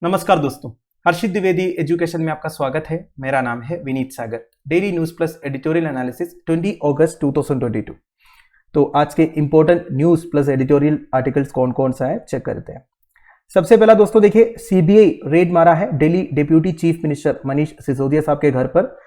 नमस्कार दोस्तों, हर्षित द्विवेदी एजुकेशन में आपका स्वागत है। मेरा नाम है Vineet Sagar. Daily news plus editorial analysis 20 अगस्त 2022। तो आज के important news plus editorial articles कौन कौन सा है चेक करते हैं। सबसे पहला दोस्तों देखिए, सीबीआई रेड मारा है Delhi deputy chief minister Manish Sisodia साहब के घर पर।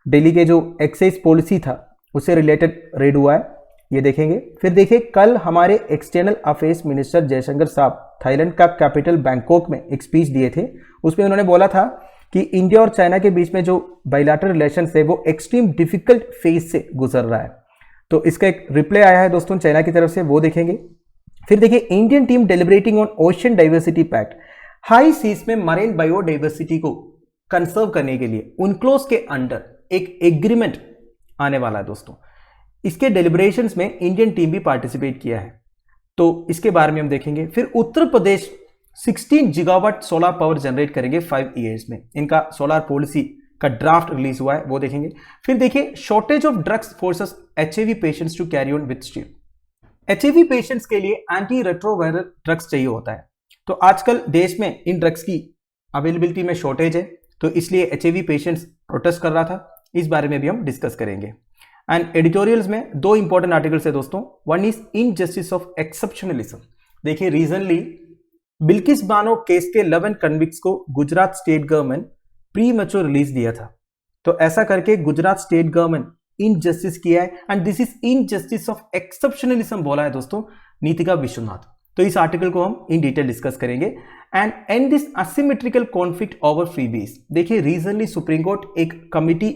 दिल्ली के जो एक्साइज पॉलिसी था उससे रिलेटेड रेड हुआ है, ये देखेंगे। फिर देखिए, कल हमारे एक्सटर्नल अफेयर्स मिनिस्टर जयशंकर साहब थाईलैंड का कैपिटल बैंकॉक में एक स्पीच दिए थे। उसमें उन्होंने बोला था कि इंडिया और चाइना के बीच में जो बायलैटरल रिलेशन है वो एक्सट्रीम डिफिकल्ट फेज से गुजर रहा है। तो इसका एक रिप्लाई आया है दोस्तों चाइना की तरफ से, वो देखेंगे। फिर देखिए, Indian team deliberating on ocean diversity pact. High seas में मरीन बायोडाइवर्सिटी को कंसर्व करने के लिए उनक्लोज के अंडर एक एग्रीमेंट आने वाला है दोस्तों। इसके डेलिब्रेशंस में इंडियन टीम भी पार्टिसिपेट किया है, तो इसके बारे में हम देखेंगे। फिर Uttar Pradesh 16 gigawatt solar power generate करेंगे 5 ईयर्स में। इनका सोलर पॉलिसी का ड्राफ्ट रिलीज हुआ है, वो देखेंगे। फिर देखिए, shortage of drugs forces HIV patients to carry on with steel. HIV patients के लिए एंटी रेट्रोवायरल ड्रग्स चाहिए होता है, तो आजकल देश में इन ड्रग्स की अवेलेबिलिटी में शॉर्टेज है, तो इसलिए एचआईवी पेशेंट्स प्रोटेस्ट कर रहा था। इस बारे में भी हम डिस्कस करेंगे। एंड एडिटोरियल्स में दो इंपॉर्टेंट आर्टिकल्स है दोस्तों। One is injustice of exceptionalism. देखिए, रीजनली बिल्किस बानो केस के 11 कन्विक्ट्स को Gujarat state government pre mature release दिया था, तो ऐसा करके गुजरात स्टेट गवर्नमेंट इनजस्टिस किया है। And this is injustice of exceptionalism बोला है दोस्तों नीतिका विश्वनाथ। तो इस आर्टिकल को हम इन डिटेल डिस्कस करेंगे। And this asymmetrical conflict over freebies. देखिए, रीजनली सुप्रीम कोर्ट एक कमिटी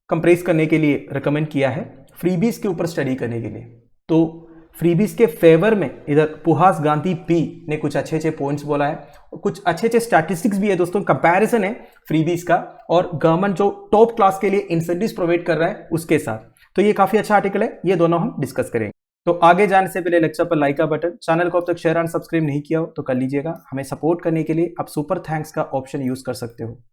कंप्रेस करने के लिए रिकमेंड किया है फ्रीबीज के ऊपर स्टडी करने के लिए। तो फ्रीबीज के फेवर में इधर पुहास गांधी पी ने कुछ अच्छे पॉइंट्स बोला है, कुछ अच्छे स्टैटिस्टिक्स भी है दोस्तों। कंपैरिजन है फ्रीबीज का और गवर्नमेंट जो टॉप क्लास के लिए इंसेंटिव्स प्रोवाइड कर रहा है उसके साथ। तो ये काफी अच्छा आर्टिकल है, ये दोनों हम डिस्कस करेंगे। तो आगे जाने से पहले लेक्चर पर लाइक का बटन, चैनल को अब तक शेयर एंड सब्सक्राइब नहीं किया हो तो कर लीजिएगा। हमें सपोर्ट करने के लिए आप सुपर थैंक्स का ऑप्शन यूज कर सकते हो।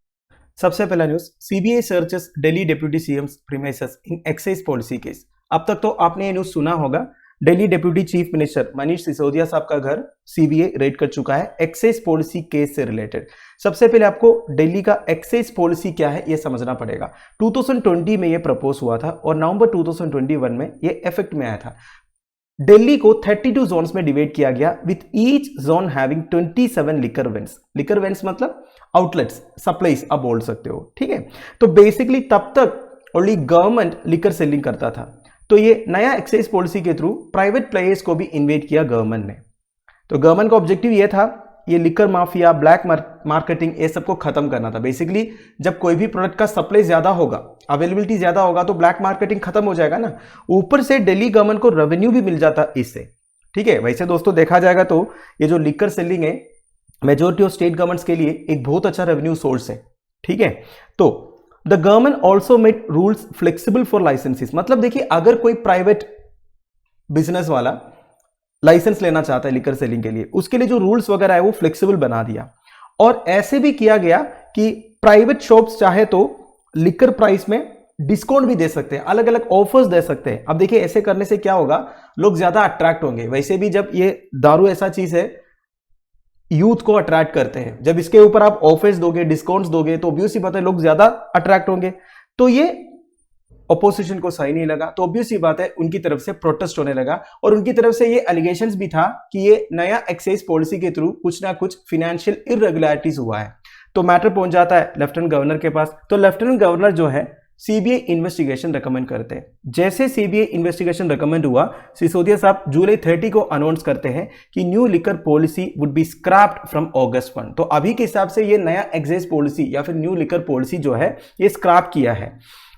सबसे पहला news, CBI searches Delhi deputy CMs premises in excise policy case. अब तक तो आपने ये न्यूज सुना होगा, Delhi deputy chief minister Manish Sisodia Sahab का घर सीबीआई रेड कर चुका है एक्साइज पॉलिसी केस से रिलेटेड। सबसे पहले आपको दिल्ली का एक्साइज पॉलिसी क्या है ये समझना पड़ेगा। 2020 में ये प्रपोज हुआ था और नवंबर 2021 में ये इफेक्ट में आया था। दिल्ली को 32 जोन्स में डिवाइड किया गया, with each zone having 27 liquor vents. Liquor vents मतलब आउटलेट्स, सप्लाईज आप बोल सकते हो, ठीक है। तो बेसिकली तब तक ओनली गवर्नमेंट लिकर सेलिंग करता था, तो ये नया एक्साइज पॉलिसी के थ्रू प्राइवेट प्लेयर्स को भी इन्वाइट किया गवर्नमेंट ने। तो गवर्नमेंट का ऑब्जेक्टिव ये था, ये लिकर माफिया, ब्लैक मार्केटिंग, ये सबको खत्म करना था। बेसिकली जब कोई भी प्रोडक्ट का सप्लाई ज्यादा होगा, अवेलेबिलिटी ज्यादा होगा, तो ब्लैक मार्केटिंग खत्म हो जाएगा ना। ऊपर से दिल्ली गवर्नमेंट को रेवेन्यू भी मिल जाता इससे, ठीक है। वैसे दोस्तों देखा जाएगा तो ये जो लिकर सेलिंग है मेजोरिटी ऑफ स्टेट गवर्नमेंट्स के लिए एक बहुत अच्छा रेवेन्यू सोर्स है, ठीक है। तो the government also made rules flexible for licences. मतलब देखिए, अगर कोई प्राइवेट बिजनेस वाला लाइसेंस लेना चाहता है लिकर सेलिंग के लिए, उसके लिए जो रूल्स वगैरह है वो फ्लेक्सिबल बना दिया। और ऐसे भी किया गया कि प्राइवेट शॉप्स चाहे तो लिकर प्राइस में डिस्काउंट भी दे सकते हैं, अलग अलग ऑफर्स दे सकते हैं। अब देखिए, ऐसे करने से क्या होगा, लोग ज्यादा अट्रैक्ट होंगे। वैसे भी जब ये दारू ऐसा चीज है यूथ को अट्रैक्ट करते हैं, जब इसके ऊपर आप ऑफर्स दोगे, डिस्काउंट्स दोगे, तो ऑब्वियसली बात है लोग ज्यादा अट्रैक्ट होंगे। तो ये अपोजिशन को सही नहीं लगा, तो ऑब्वियसली बात है उनकी तरफ से प्रोटेस्ट होने लगा। और उनकी तरफ से ये एलिगेशंस भी था कि ये नया एक्साइज पॉलिसी के थ्रू कुछ ना कुछ फिनेंशियल इरेगुलरिटीज हुआ है। तो मैटर पहुंच जाता है लेफ्टिनेंट गवर्नर के पास। तो लेफ्टिनेंट गवर्नर जो है सीबीआई इन्वेस्टिगेशन रेकमेंड करते हैं। जैसे सीबीआई इन्वेस्टिगेशन रेकमेंड हुआ, सिसोदिया साहब जुलाई 30 को अनाउंस करते हैं कि new liquor policy would be scraped from अगस्त 1। तो अभी के हिसाब से ये नया एक्साइज पॉलिसी या फिर न्यू लिकर पॉलिसी जो है ये स्क्रैप किया है।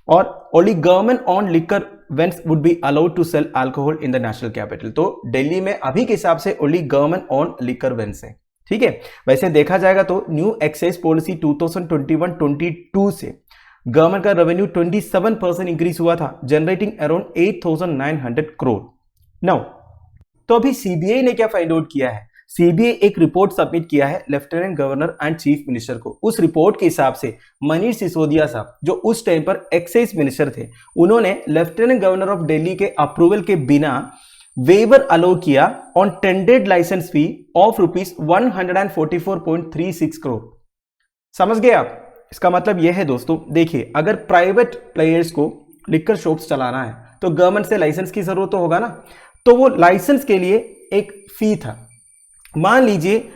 और only government on liquor vends would be allowed to sell alcohol in the national capital. तो दिल्ली में अभी के हिसाब से only government on liquor vends है, ठीक है। वैसे देखा जाएगा तो न्यू एक्साइज पॉलिसी 2021-22 से गवर्नमेंट का रेवेन्यू 27% इंक्रीज हुआ था, जनरेटिंग अराउंड 8,900 करोड़। नाउ तो अभी सीबीआई ने क्या फाइंड आउट किया है, सीबीआई एक रिपोर्ट सबमिट किया है lieutenant governor and chief minister को। उस रिपोर्ट के हिसाब से मनीष सिसोदिया साहब जो उस टाइम पर एक्साइज मिनिस्टर थे, उन्होंने लेफ्टिनेंट गवर्नर ऑफ दिल्ली के अप्रूवल के बिना वेवर अलो किया on tended licence fee of ₹144.36 crore. समझ गए आप? इसका मतलब यह है दोस्तों, देखिए अगर प्राइवेट प्लेयर्स को लिकर शॉप्स चलाना है तो गवर्नमेंट से लाइसेंस की जरूरत तो होगा ना, तो वो लाइसेंस के लिए एक फी था। मान लीजिए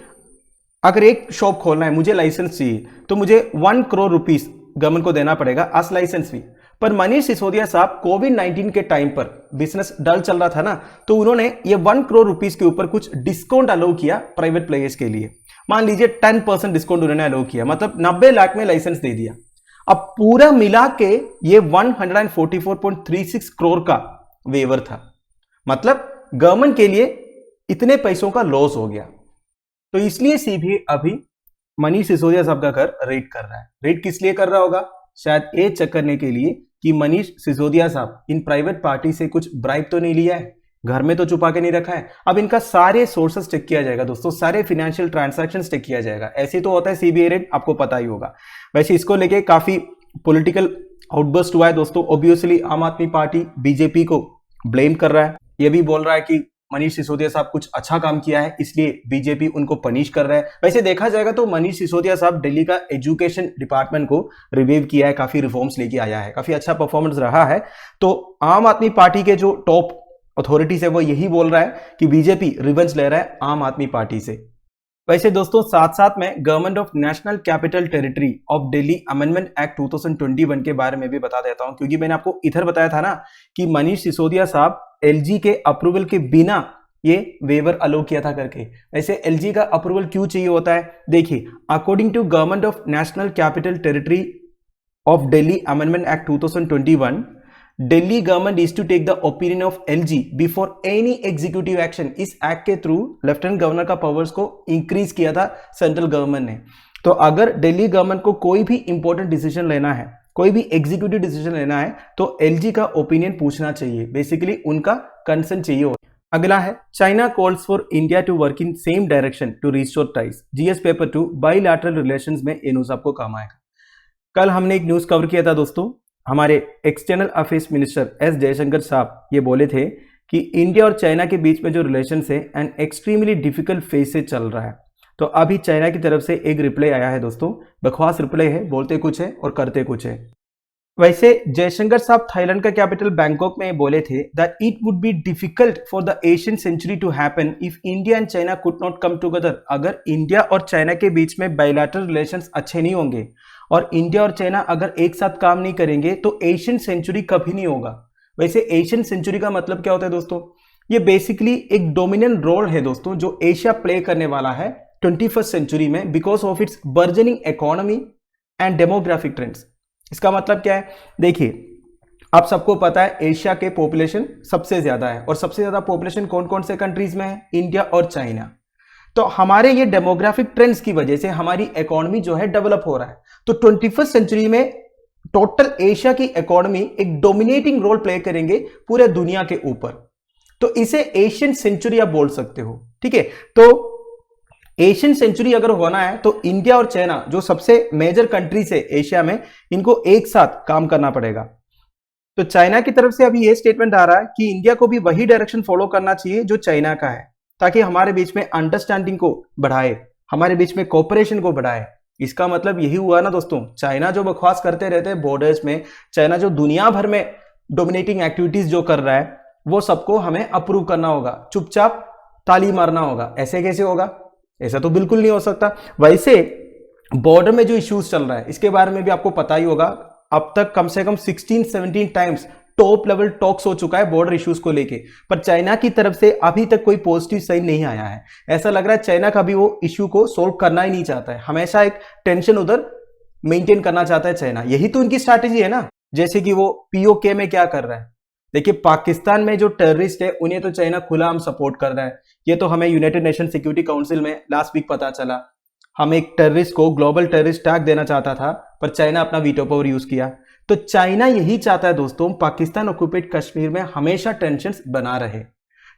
अगर एक शॉप खोलना है, मुझे लाइसेंस चाहिए, तो मुझे 1 करोड़ रुपीस गवर्नमेंट को देना पड़ेगा एज लाइसेंस फी। पर मनीष सिसोदिया साहब कोविड-19 के टाइम पर बिजनेस डल चल रहा था ना, तो उन्होंने ये 1 करोड़ रुपीस के ऊपर कुछ डिस्काउंट अलाउ किया प्राइवेट प्लेयर्स के लिए। मान लीजिए 10% डिस्काउंट उन्होंने अलाउ किया, मतलब 90 लाख में लाइसेंस दे दिया। अब पूरा मिला के ये 144.36 करोड़ का वेवर था, मतलब गवर्नमेंट के लिए इतने पैसों का लॉस हो गया। तो इसलिए सीबीआई अभी मनीष सिसोदिया साहब का घर रेड कर रहा है। रेड किस लिए कर रहा होगा? शायद ये चेक करने के लिए कि मनीष सिसोदिया साहब इन प्राइवेट पार्टी से कुछ ब्राइब तो नहीं लिया है, घर में तो छुपा के नहीं रखा है। अब इनका सारे सोर्सेस चेक किया जाएगा दोस्तों, सारे फाइनेंशियल ट्रांजैक्शंस चेक किया जाएगा। ऐसे तो होता है सीबीआई रेड, आपको पता ही होगा। वैसे इसको लेके काफी पॉलिटिकल आउटबर्स्ट हुआ है दोस्तों। ऑब्वियसली आम आदमी पार्टी बीजेपी को ब्लेम कर रहा है, ये भी बोल रहा है कि मनीष सिसोदिया साहब कुछ अच्छा काम किया है इसलिए बीजेपी उनको पनिश कर रहा है। वैसे देखा जाएगा तो मनीष सिसोदिया साहब दिल्ली का एजुकेशन डिपार्टमेंट को रिवाइव किया है, काफी रिफॉर्म्स लेके आया है, काफी अच्छा परफॉर्मेंस रहा है। तो आम आदमी पार्टी के जो टॉप अथॉरिटीज है वो यही बोल रहा है कि बीजेपी रिवेंज ले रहा है आम आदमी पार्टी से। वैसे दोस्तों साथ साथ में government of national capital territory of Delhi amendment act 2021 के बारे में भी बता देता हूं, क्योंकि मैंने आपको इधर बताया था ना कि मनीष सिसोदिया साहब एलजी के अप्रूवल के बिना ये वेवर अलो किया था करके। वैसे एलजी का अप्रूवल क्यों चाहिए होता है? देखिए, according to government of national capital territory of Delhi amendment act 2021, Delhi government is to take the opinion of LG before any executive action. इस एक्ट के थ्रू लेफ्टिनेंट गवर्नर का पावर्स को इंक्रीज किया था सेंट्रल गवर्नमेंट ने। तो अगर दिल्ली गवर्नमेंट को कोई भी इंपॉर्टेंट डिसीजन लेना है, कोई भी एग्जीक्यूटिव डिसीजन लेना है, तो एलजी का ओपिनियन पूछना चाहिए, बेसिकली उनका कंसर्न चाहिए। अगला है China calls for India to work in same direction to restore ties. GS paper 2 bilateral relations में ये न्यूज आपको काम आएगा। कल हमने एक न्यूज कवर किया था दोस्तों, हमारे external affairs minister S Jaishankar साहब ये बोले थे कि इंडिया और चाइना के बीच में जो रिलेशन है एंड एक्सट्रीमली डिफिकल्ट फेज से चल रहा है। तो अभी चाइना की तरफ से एक रिप्लाई आया है दोस्तों, बकवास रिप्लाई है, बोलते कुछ है और करते कुछ है। वैसे जयशंकर साहब थाईलैंड का कैपिटल बैंकॉक में बोले थे that it would be difficult for the Asian century to happen if India and China could not come together. अगर इंडिया और चाइना के बीच में बायलैटरल रिलेशंस अच्छे नहीं होंगे और इंडिया और चाइना अगर एक साथ काम नहीं करेंगे तो एशियन सेंचुरी कभी नहीं होगा। वैसे एशियन सेंचुरी का मतलब क्या होता है दोस्तों? ये बेसिकली एक डोमिनेंट रोल है दोस्तों जो एशिया प्ले करने वाला है 21st सेंचुरी में because of its burgeoning economy and demographic trends. इसका मतलब क्या है? देखिए, आप सबको पता है एशिया के पॉपुलेशन सबसे ज्यादा है और सबसे ज्यादा पॉपुलेशन कौन कौन से कंट्रीज में है? इंडिया और चाइना। तो हमारे ये डेमोग्राफिक ट्रेंड्स की वजह से हमारी इकोनॉमी जो है डेवलप हो रहा है। तो 21st सेंचुरी में टोटल एशिया की इकोनॉमी एक डोमिनेटिंग रोल प्ले करेंगे पूरे दुनिया के ऊपर। तो इसे एशियन सेंचुरी आप बोल सकते हो, ठीक है। तो एशियन सेंचुरी अगर होना है तो इंडिया और चाइना जो सबसे मेजर कंट्रीज है एशिया में, इनको एक साथ काम करना पड़ेगा। तो चाइना की तरफ से अभी ये स्टेटमेंट आ रहा है कि इंडिया को भी वही डायरेक्शन फॉलो करना चाहिए जो चाइना का है, ताकि हमारे बीच में अंडरस्टैंडिंग को बढ़ाए, हमारे बीच में कोऑपरेशन को बढ़ाए। इसका मतलब यही हुआ ना दोस्तों, चाइना जो बकवास करते रहते हैं बॉर्डर्स में, चाइना जो दुनिया भर में डोमिनेटिंग एक्टिविटीज जो कर रहा है, वो सबको हमें अप्रूव करना होगा, चुपचाप ताली मारना होगा। ऐसे कैसे होगा? ऐसा तो बिल्कुल नहीं हो सकता। वैसे बॉर्डर में जो इश्यूज चल रहा है इसके बारे में भी आपको पता ही होगा, अब तक कम से कम 16-17 टाइम्स टॉप लेवल टॉक्स हो चुका है बॉर्डर इश्यूज को लेके, पर चाइना की तरफ से अभी तक कोई पॉजिटिव साइन नहीं आया है। ऐसा लग रहा है चाइना का भी वो इश्यू को सोल्व करना ही नहीं चाहता है, हमेशा एक टेंशन उधर मेंटेन करना चाहता है चाइना। यही तो उनकी स्ट्रैटेजी है ना। जैसे कि वो पीओके में क्या कर रहा है, देखिए पाकिस्तान में जो टेररिस्ट है उन्हें तो चाइना खुला सपोर्ट कर रहा है। ये तो हमें यूनाइटेड नेशन सिक्योरिटी काउंसिल में लास्ट वीक पता चला। हम एक टेररिस्ट को ग्लोबल टेररिस्ट टैग देना चाहता था, पर चाइना अपना वीटो पावर यूज किया। तो चाइना यही चाहता है दोस्तों, पाकिस्तान ऑक्युपाइड कश्मीर में हमेशा टेंशन बना रहे,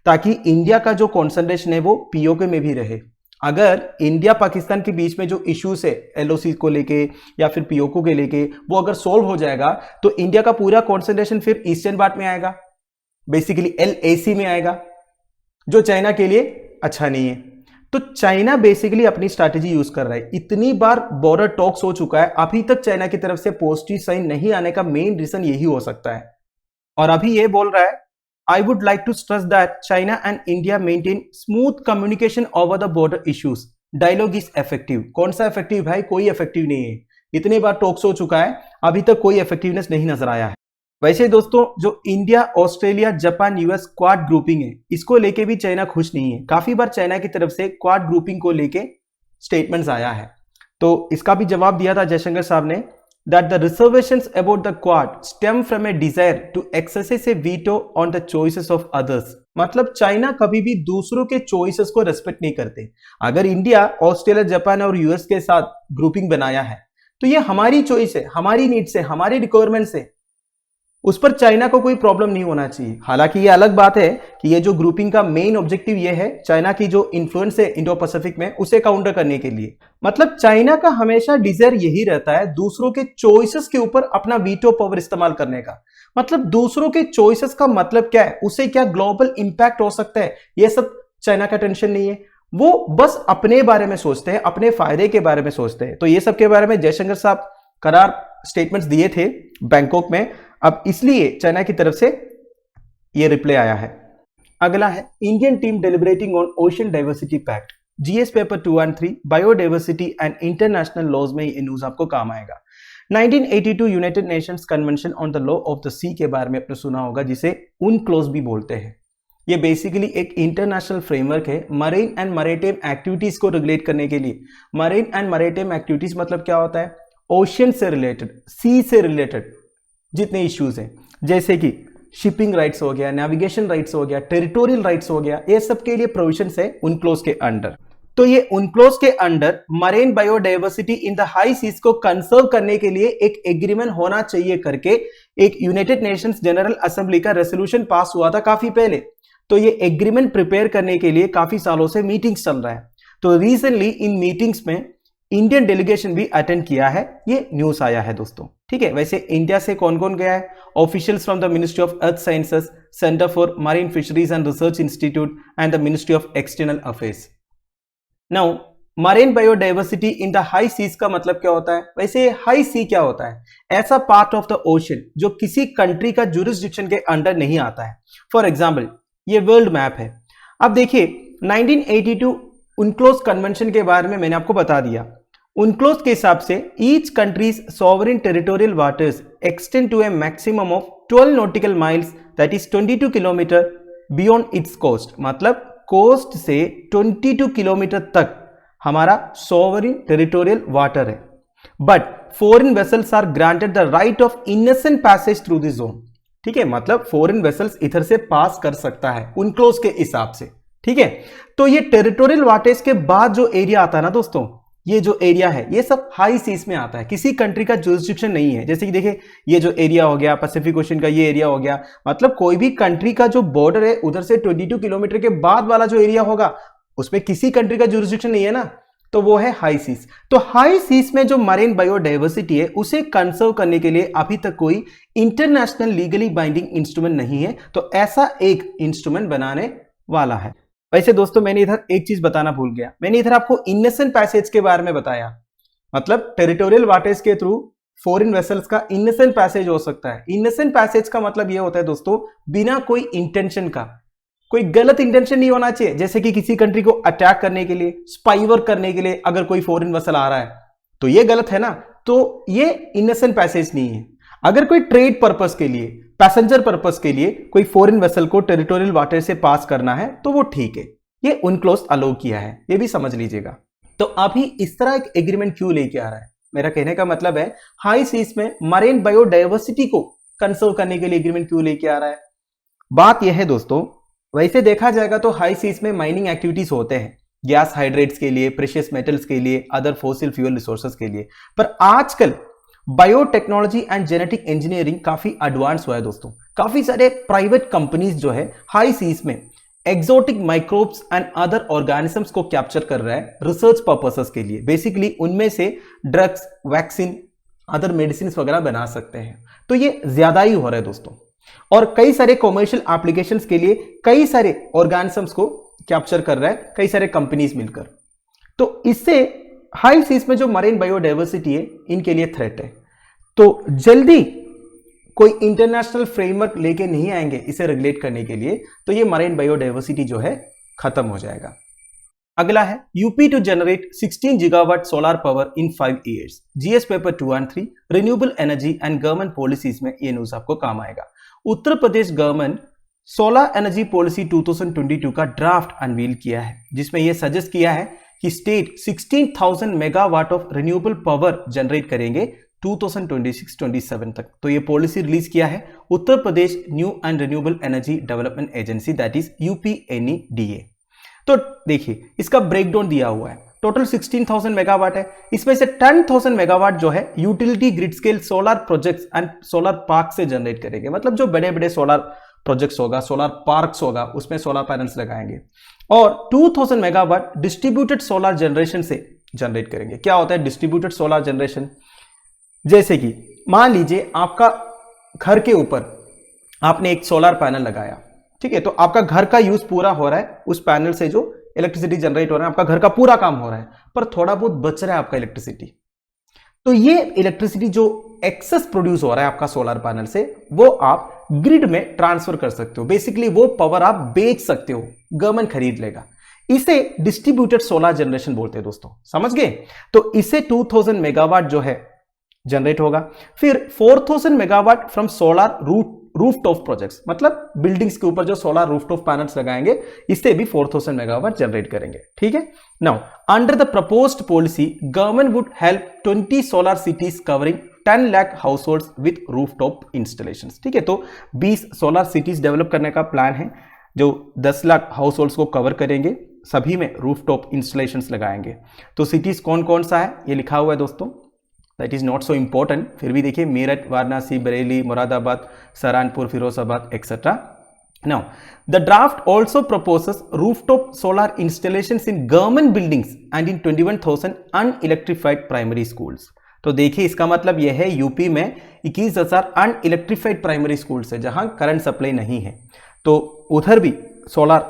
ताकि इंडिया का जो कॉन्सेंट्रेशन है वो पीओके में भी रहे। अगर इंडिया पाकिस्तान के बीच में जो इश्यूज है एलओसी को लेके या फिर पीओके के लेके, वो अगर सोल्व हो जाएगा तो इंडिया का पूरा कॉन्सेंट्रेशन फिर ईस्टर्न पार्ट में आएगा, बेसिकली एलएसी में आएगा। जो चाइना के लिए अच्छा नहीं है। तो चाइना बेसिकली अपनी स्ट्रैटेजी यूज कर रहा है। इतनी बार बॉर्डर टॉक्स हो चुका है, अभी तक चाइना की तरफ से पॉजिटिव साइन नहीं आने का मेन रीजन यही हो सकता है। और अभी ये बोल रहा है, I would like to stress that China and India maintain smooth communication over the border issues. Dialogue is effective. कौन सा इफेक्टिव भाई? कोई इफेक्टिव नहीं है। इतनी बार टॉक्स हो चुका है, अभी तक कोई इफेक्टिवनेस नहीं नजर आया है। वैसे दोस्तों, जो India, Australia, Japan, US quad grouping है, इसको लेके भी चाइना खुश नहीं है। काफी बार चाइना की तरफ से क्वाड ग्रुपिंग को लेके स्टेटमेंट्स आया है। तो इसका भी जवाब दिया था जयशंकर साहब ने, that the reservations about the Quad stem from a desire to exercise a veto on the choices of others। मतलब चाइना कभी भी दूसरों के चॉइसेस को रेस्पेक्ट नहीं करते। अगर इंडिया, ऑस्ट्रेलिया, जापान और यूएस के साथ ग्रुपिंग बनाया है तो ये हमारी चॉइस है, हमारी नीड्स है, हमारी रिक्वायरमेंट्स है, उस पर चाइना को कोई प्रॉब्लम नहीं होना चाहिए। हालांकि ये अलग बात है कि ये जो ग्रुपिंग का मेन ऑब्जेक्टिव ये है चाइना की जो इन्फ्लुएंस है इंडो पैसिफिक में, उसे काउंटर करने के लिए। मतलब चाइना का हमेशा डिजायर यही रहता है दूसरों के चॉइसेस के ऊपर अपना वीटो पावर इस्तेमाल करने का। मतलब दूसरों के चॉइसेस का मतलब क्या है, उससे क्या ग्लोबल इंपैक्ट हो सकता है, ये सब चाइना का टेंशन नहीं है। वो बस अपने बारे में सोचते हैं, अपने फायदे के बारे में सोचते हैं। तो ये सब के बारे में जयशंकर साहब करार स्टेटमेंट्स दिए थे बैंकॉक में। अब इसलिए चाइना की तरफ से यह रिप्लाई आया है। अगला है, Indian team deliberating on ocean diversity pact, GS paper 2 और 3, बायोडाइवर्सिटी एंड इंटरनेशनल लॉज में ये न्यूज आपको काम आएगा। 1982 United Nations convention on the law of the sea के बारे में आपने सुना होगा, जिसे UNCLOS भी बोलते हैं। ये बेसिकली एक इंटरनेशनल फ्रेमवर्क है मरीन एंड मैरीटाइम एक्टिविटीज को रेगुलेट करने के लिए। मरीन एंड मैरीटाइम एक्टिविटीज मतलब क्या होता है? ओशन से रिलेटेड, सी से रिलेटेड जितने इश्यूज हैं, जैसे कि शिपिंग राइट्स हो गया, नेविगेशन राइट्स हो गया, टेरिटोरियल राइट्स हो गया, ये सब के लिए प्रोविजंस है UNCLOS के अंडर। तो ये UNCLOS के under marine biodiversity in the high seas को कंजर्व करने के लिए एक एग्रीमेंट होना चाहिए करके एक यूनाइटेड नेशंस जनरल असेंबली का रेजोल्यूशन पास हुआ था काफी पहले। तो ये एग्रीमेंट प्रिपेयर करने के लिए काफी सालों से मीटिंग्स चल रहा है। तो रिसेंटली इन मीटिंग्स में इंडियन डेलीगेशन भी अटेंड किया है, ये न्यूज आया है दोस्तों। ठीक है, वैसे इंडिया से कौन कौन गया है? Officials from the ministry of earth sciences, centre for marine fisheries and research institute and the ministry of external affairs. Now marine biodiversity in the high seas का मतलब क्या होता है? वैसे हाई सी क्या होता है? ऐसा पार्ट ऑफ द ओशन जो किसी कंट्री का जुरिस्डिक्शन के अंडर नहीं आता है। फॉर एग्जाम्पल, ये वर्ल्ड मैप है। अब देखिए 1982 UNCLOS कन्वेंशन के बारे में मैंने आपको बता दिया। UNCLOS के हिसाब से each countries sovereign territorial waters extend to a maximum of 12 nautical miles, that is 22 kilometre beyond its coast. मतलब कोस्ट से 22 किलोमीटर तक हमारा सॉवरेन टेरिटोरियल वाटर है। But foreign vessels are granted the right of innocent passage through this zone. ठीक है, मतलब foreign vessels इधर से पास कर सकता है UNCLOS के हिसाब से। ठीक है, तो ये टेरिटोरियल वाटर्स के बाद जो एरिया आता है ना दोस्तों, ये जो एरिया है ये सब हाई सीज में आता है, किसी कंट्री का जुरिस्डिक्शन नहीं है। जैसे कि देखिए ये जो एरिया हो गया पैसिफिक ओशन का, ये एरिया हो गया, मतलब कोई भी कंट्री का जो बॉर्डर है उधर से 22 किलोमीटर के बाद वाला जो एरिया होगा उसमें किसी कंट्री का जुरिस्डिक्शन नहीं है ना, तो वो है हाई सीज। तो हाई सीज में जो मरीन बायोडाइवर्सिटी है उसे कंजर्व करने के लिए अभी तक कोई इंटरनेशनल लीगली बाइंडिंग इंस्ट्रूमेंट नहीं है, तो ऐसा एक इंस्ट्रूमेंट बनाने वाला है। वैसे दोस्तों मैंने इधर एक चीज बताना भूल गया, मैंने इधर आपको इनोसेंट पैसेज के बारे में बताया। मतलब टेरिटोरियल वाटर्स के थ्रू फॉरेन वेसल्स का इनोसेंट पैसेज हो सकता है। इनोसेंट पैसेज का मतलब यह होता है दोस्तों, बिना कोई इंटेंशन का, कोई गलत इंटेंशन नहीं होना चाहिए। जैसे कि किसी कंट्री को अटैक करने के लिए, स्पाई करने के लिए अगर कोई फॉरेन वेसल आ रहा है तो ये गलत है ना, तो ये इनोसेंट पैसेज नहीं है। अगर कोई ट्रेड पर्पस के लिए, पैसेंजर पर्पस के लिए कोई फॉरेन वेसल को टेरिटोरियल वाटर से पास करना है तो वो ठीक है, ये UNCLOS अलाउ किया है, ये भी समझ लीजिएगा। तो अभी इस तरह एक एग्रीमेंट क्यों लेके आ रहा है? मेरा कहने का मतलब है हाई सीज में मरीन बायोडाइवर्सिटी को कंजर्व करने के लिए एग्रीमेंट क्यों लेके आ रहा है। बात यह है दोस्तों, वैसे देखा जाएगा तो हाई सीज में माइनिंग एक्टिविटीज होते हैं, गैस हाइड्रेट्स के लिए, प्रेशियस मेटल्स के लिए, अदर फॉसिल फ्यूल रिसोर्सेज के लिए। पर आजकल बायोटेक्नोलॉजी एंड जेनेटिक इंजीनियरिंग काफी एडवांस हुआ है दोस्तों। काफी सारे प्राइवेट कंपनीज जो है हाई सीज में exotic microbes and other organisms को कैप्चर कर रहा है रिसर्च पर्पसेस के लिए। बेसिकली उनमें से ड्रग्स, वैक्सीन, अदर मेडिसिन वगैरह बना सकते हैं। तो ये ज्यादा ही हो रहा है दोस्तों। और कई सारे कॉमर्शियल एप्लीकेशंस के लिए कई सारे ऑर्गेनिजम्स को कैप्चर कर रहा है कई सारे कंपनीज मिलकर। तो इससे हाई सीज में जो मरीन बायोडाइवर्सिटी है इनके लिए थ्रेट है। तो जल्दी कोई इंटरनेशनल फ्रेमवर्क लेके नहीं आएंगे इसे रेगुलेट करने के लिए, तो ये मरीन बायोडाइवर्सिटी जो है खत्म हो जाएगा। अगला है UP to generate 16 gigawatt solar power in 5 years, GS paper 2 and 3, renewable energy and government policies में ये न्यूज आपको काम आएगा। Uttar Pradesh government solar energy policy 2022 का ड्राफ्ट अनवील किया है, जिसमें यह सजेस्ट किया है कि state 16,000 megawatt of renewable power generate करेंगे 2026-27 तक। तो ये पॉलिसी रिलीज किया है Uttar Pradesh new and renewable energy development agency, that is UPNEDA। तो देखिए इसका ब्रेकडाउन दिया हुआ है। टोटल 16,000 मेगावाट है, इसमें से 10,000 मेगावाट जो है utility grid scale solar projects and solar park से जनरेट करेंगे। मतलब जो बड़े बड़े सोलर प्रोजेक्ट्स होगा, सोलर पार्क्स होगा, उसमें सोलर पैनल्स लगाएंगे। और 2,000 मेगावाट डिस्ट्रीब्यूटेड सोलर जनरेशन से जनरेट करेंगे। क्या होता है डिस्ट्रीब्यूटेड सोलर जनरेशन? जैसे कि मान लीजिए आपका घर के ऊपर आपने एक सोलर पैनल लगाया, ठीक है, तो आपका घर का यूज पूरा हो रहा है, उस पैनल से जो इलेक्ट्रिसिटी जनरेट हो रहा है, आपका घर का पूरा काम हो रहा है, पर थोड़ा बहुत बच रहा है आपका इलेक्ट्रिसिटी। तो ये इलेक्ट्रिसिटी जो एक्सेस प्रोड्यूस हो रहा है आपका सोलर पैनल से, वो आप ग्रिड में ट्रांसफर कर सकते हो। बेसिकली वो पावर आप बेच सकते हो, गवर्नमेंट खरीद लेगा। इसे डिस्ट्रीब्यूटेड सोलर जनरेशन बोलते हैं दोस्तों, समझ गए? तो इसे 2,000 मेगावाट जो है जनरेट होगा। फिर 4,000 megawatt from solar rooftop projects, मतलब बिल्डिंग्स के ऊपर जो सोलर रूफटॉप पैनल्स लगाएंगे, इससे भी 4,000 मेगावाट जनरेट करेंगे। ठीक है, now under the proposed policy government would help 20 solar cities covering 10 lakh house holds with rooftop installations. ठीक है, तो 20 सोलर सिटीज डेवलप करने का प्लान है जो 10 लाख हाउस होल्ड्स को कवर करेंगे, सभी में रूफटॉप इंस्टॉलेशंस लगाएंगे। तो सिटीज कौन कौन सा है ये लिखा हुआ है दोस्तों, that is not so important, फिर भी देखिए Meerut, Varanasi, Bareilly, Moradabad, Saharanpur, Firozabad etcetera. Now the draft also proposes rooftop solar installations in government buildings and in 21,000 unelectrified primary schools. तो देखिए इसका मतलब यह है यूपी में 21,000 अनइलेक्ट्रिफाइड प्राइमरी स्कूल्स है जहां करंट सप्लाई नहीं है, तो उधर भी सोलर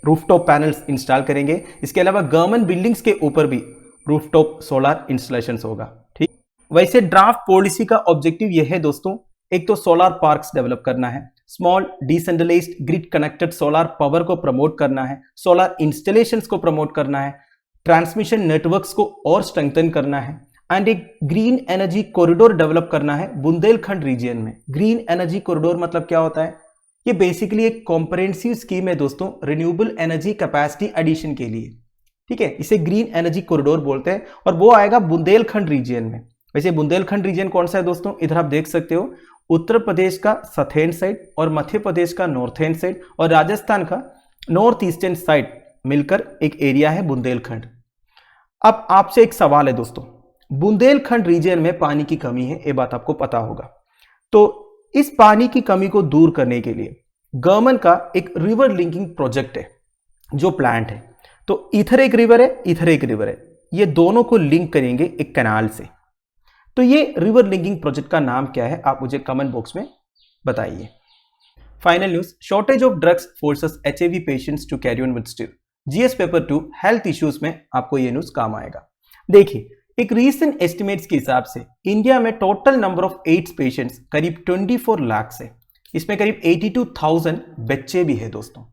रूफटॉप पैनल्स इंस्टॉल करेंगे। इसके अलावा गवर्नमेंट बिल्डिंग्स के ऊपर भी रूफटॉप सोलर इंस्टॉलेशंस होगा। ठीक, वैसे ड्राफ्ट पॉलिसी का ऑब्जेक्टिव यह है दोस्तों, एक तो सोलर पार्क्स डेवलप करना है, small decentralised grid connected solar power को प्रमोट करना है, सोलर इंस्टॉलेशंस को प्रमोट करना है, ट्रांसमिशन नेटवर्क्स को और स्ट्रेंथन करना है, एंड एक ग्रीन एनर्जी कॉरिडोर डेवलप करना है बुंदेलखंड रीजन में। ग्रीन एनर्जी कॉरिडोर मतलब क्या होता है? ये बेसिकली एक कॉम्प्रिहेंसिव स्कीम है दोस्तों रिन्यूएबल एनर्जी कैपेसिटी एडिशन के लिए। ठीक है, इसे ग्रीन एनर्जी कॉरिडोर बोलते हैं और वो आएगा बुंदेलखंड रीजन में। वैसे बुंदेलखंड रीजन कौन सा है दोस्तों? इधर आप देख सकते हो, उत्तर प्रदेश का सथेन साइड और मध्य प्रदेश का नॉर्थेन साइड और राजस्थान का नॉर्थ ईस्टर्न साइड मिलकर एक एरिया है बुंदेलखंड। अब आपसे एक सवाल है दोस्तों, बुंदेलखंड रीजन में पानी की कमी है, ये बात आपको पता होगा। तो इस पानी की कमी को दूर करने के लिए गवर्नमेंट का एक रिवर लिंकिंग प्रोजेक्ट है जो प्लांट है। तो इधर एक रिवर है, इधर एक रिवर है, ये दोनों को लिंक करेंगे एक कैनाल से। तो ये रिवर लिंकिंग प्रोजेक्ट का नाम क्या है आप मुझे कमेंट बॉक्स में बताइए। Final news, shortage of drugs forces HIV patients to carry on with still, GS paper 2 health issues में आपको ये न्यूज काम आएगा। देखिए एक रीसेंट एस्टिमेट्स के हिसाब से इंडिया में total number of AIDS patients करीब 24 लाख है, इसमें करीब 82,000 बच्चे भी है दोस्तों।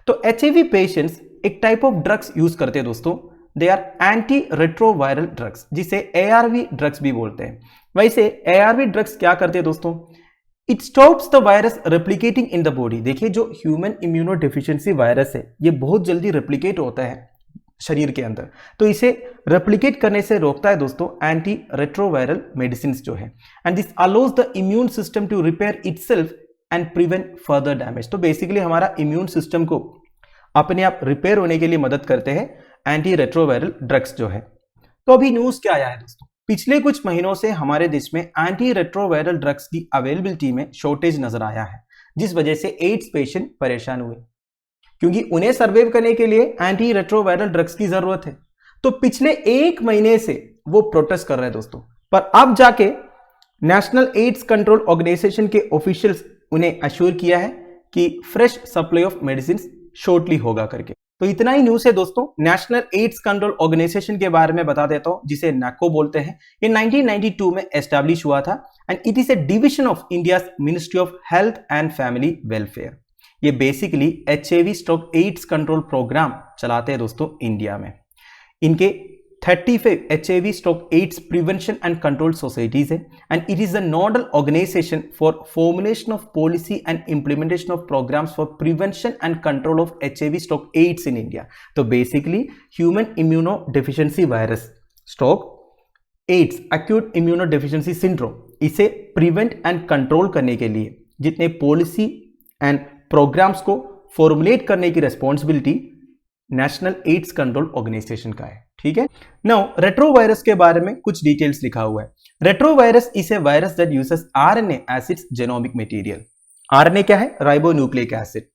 तो HIV पेशेंट्स एक टाइप ऑफ ड्रग्स यूज करते हैं दोस्तों, they are anti retroviral drugs, जिसे ARV ड्रग्स भी बोलते हैं। वैसे ARV ड्रग्स क्या करते हैं दोस्तों? It stops the virus replicating in the body. देखिए जो ह्यूमन इम्यूनो डिफिशियंसी वायरस है ये बहुत जल्दी रेप्लिकेट होता है शरीर के अंदर, तो इसे रेप्लिकेट करने से रोकता है दोस्तों एंटी रेट्रोवायरल मेडिसिन जो है, and this allows the immune system to repair itself and prevent further damage. तो बेसिकली हमारा इम्यून सिस्टम को अपने आप रिपेयर होने के लिए मदद करते हैं एंटी रेट्रोवायरल ड्रग्स जो है। तो अभी न्यूज क्या आया है दोस्तों, पिछले कुछ महीनों से हमारे देश में एंटी रेट्रोवायरल ड्रग्स की अवेलेबिलिटी में शॉर्टेज नजर आया है, जिस वजह से एड्स पेशेंट परेशान हुए, क्योंकि उन्हें सर्वाइव करने के लिए एंटी रेट्रोवायरल ड्रग्स की जरूरत है। तो पिछले 1 महीने से वो प्रोटेस्ट कर रहे हैं दोस्तों, पर अब जाके नेशनल एड्स कंट्रोल ऑर्गेनाइजेशन के ऑफिशियल्स उन्हें अश्योर किया है कि fresh supply of medicine shortly होगा करके। तो इतना ही न्यूज़ है दोस्तों। नेशनल एड्स कंट्रोल ऑर्गेनाइजेशन के बारे में बता देता हूं, जिसे नैको बोलते हैं। ये 1992 में एस्टैब्लिश हुआ था and it is a division of India's ministry of health and family welfare. ये बेसिकली HIV/AIDS कंट्रोल प्रोग्राम चलाते हैं दोस्तों इंडिया में। इनके 35 HIV/AIDS prevention and control societies है and it is the nodal organisation for formulation of policy and implementation of programmes for prevention and control of HIV/AIDS in India. तो basically human immunodeficiency virus AIDS acute immunodeficiency syndrome, इसे prevent and control करने के लिए जितने policy and programmes को formulate करने की responsibility national AIDS control organisation का है। ठीक है। नाउ रेट्रोवायरस के बारे में कुछ डिटेल्स लिखा हुआ है। Retrovirus is a virus that uses RNA as its genomic material. RNA क्या है? Ribonucleic acid.